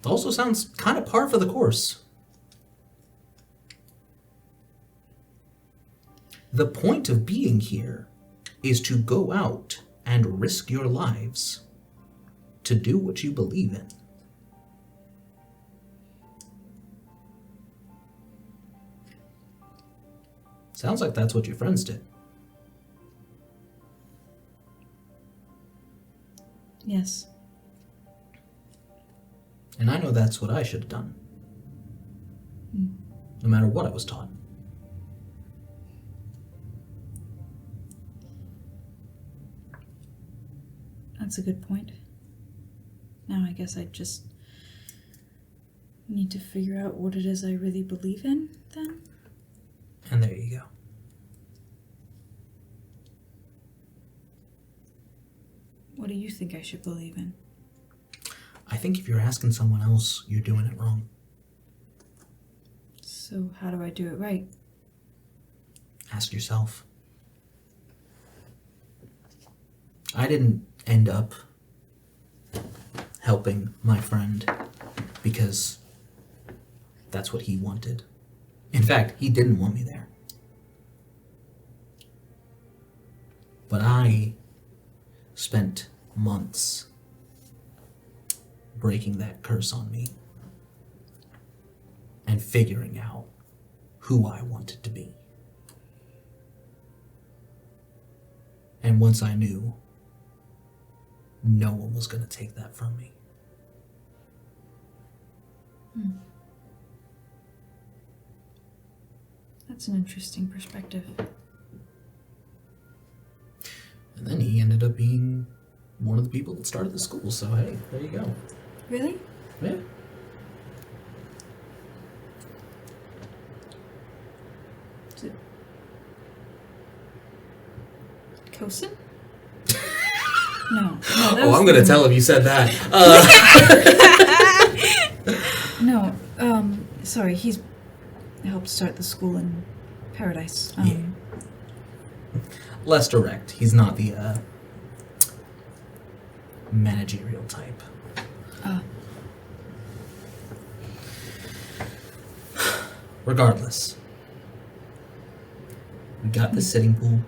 also sounds kind of par for the course. The point of being here is to go out and risk your lives to do what you believe in. Sounds like that's what your friends did. Yes. And I know that's what I should have done. No matter what I was taught. That's a good point. Now I guess I just need to figure out what it is I really believe in, then? And there you go. What do you think I should believe in? I think if you're asking someone else, you're doing it wrong. So how do I do it right? Ask yourself. I didn't end up helping my friend because that's what he wanted. In fact, he didn't want me there. But I spent months breaking that curse on me and figuring out who I wanted to be. And once I knew, no one was going to take that from me. That's an interesting perspective. And then he ended up being one of the people that started the school, so hey, there you go. Really? Yeah. Kosin? No. Oh, I'm going to tell him you said that. No, sorry, he's helped start the school in Paradise. Yeah. Less direct. He's not the managerial type. Regardless, we got the sitting pool,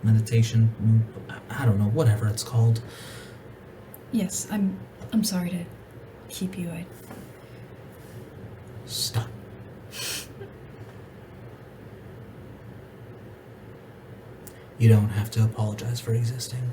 meditation, I don't know, whatever it's called. Yes, I'm sorry to keep you. Stop. You don't have to apologize for existing.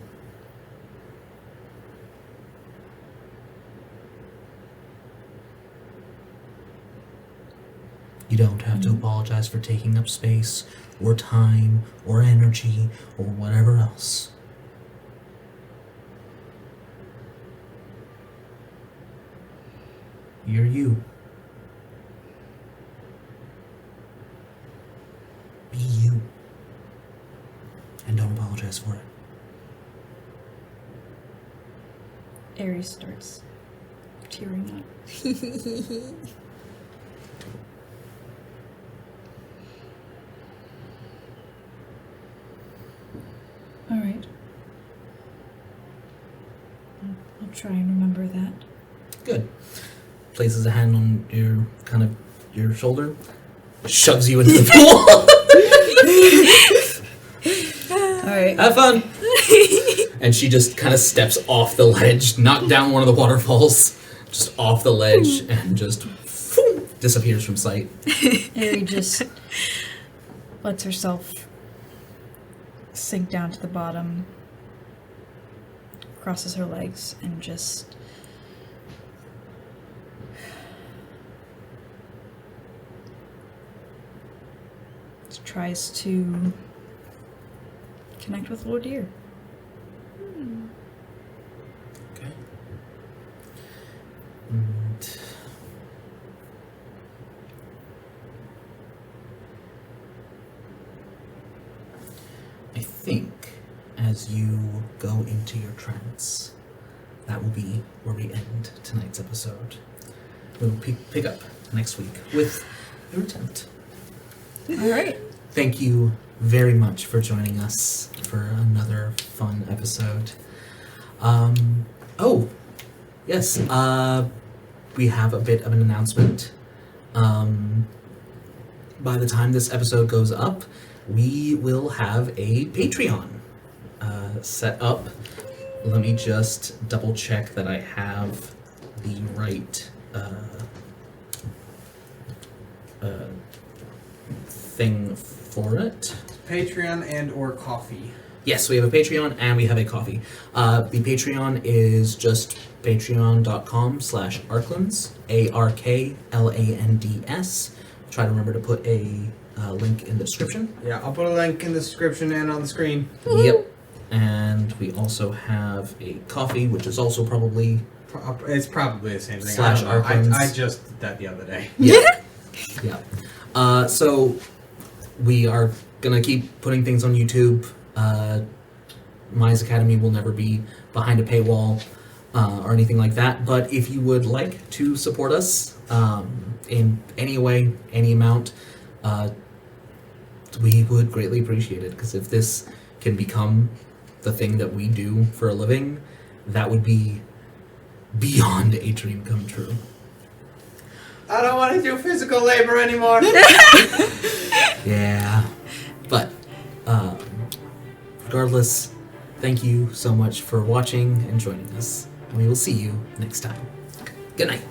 You don't have to apologize for taking up space, or time, or energy, or whatever else. You're you. Be you. And don't apologize for it. Aries starts tearing up. All right. I'll try and remember that. Good. Places a hand on your shoulder, shoves you into the pool. All right. Have fun. And she just kind of steps off the ledge, knocked down one of the waterfalls, just off the ledge, and just disappears from sight. Ari just lets herself sink down to the bottom, crosses her legs, and just tries to connect with Lord Deer. Okay. And I think as you go into your trance, that will be where we end tonight's episode. We'll pick up next week with your attempt. All right. Thank you very much for joining us for another fun episode. Oh, yes, we have a bit of an announcement. By the time this episode goes up, we will have a Patreon set up. Let me just double check that I have the right thing for it. Patreon and or coffee. Yes, we have a Patreon and we have a coffee. The Patreon is just patreon.com/Arklands, ARKLANDS. Try to remember to put a link in the description. Yeah, I'll put a link in the description and on the screen. Yep. And we also have a coffee, which is also probably... It's probably the same thing. / Arklands. I just did that the other day. Yeah. Yeah. So we are going to keep putting things on YouTube. Maya's Academy will never be behind a paywall or anything like that. But if you would like to support us in any way, any amount, we would greatly appreciate it, because if this can become the thing that we do for a living, that would be beyond a dream come true. I don't want to do physical labor anymore. Yeah. But, regardless, thank you so much for watching and joining us. We will see you next time. Good night.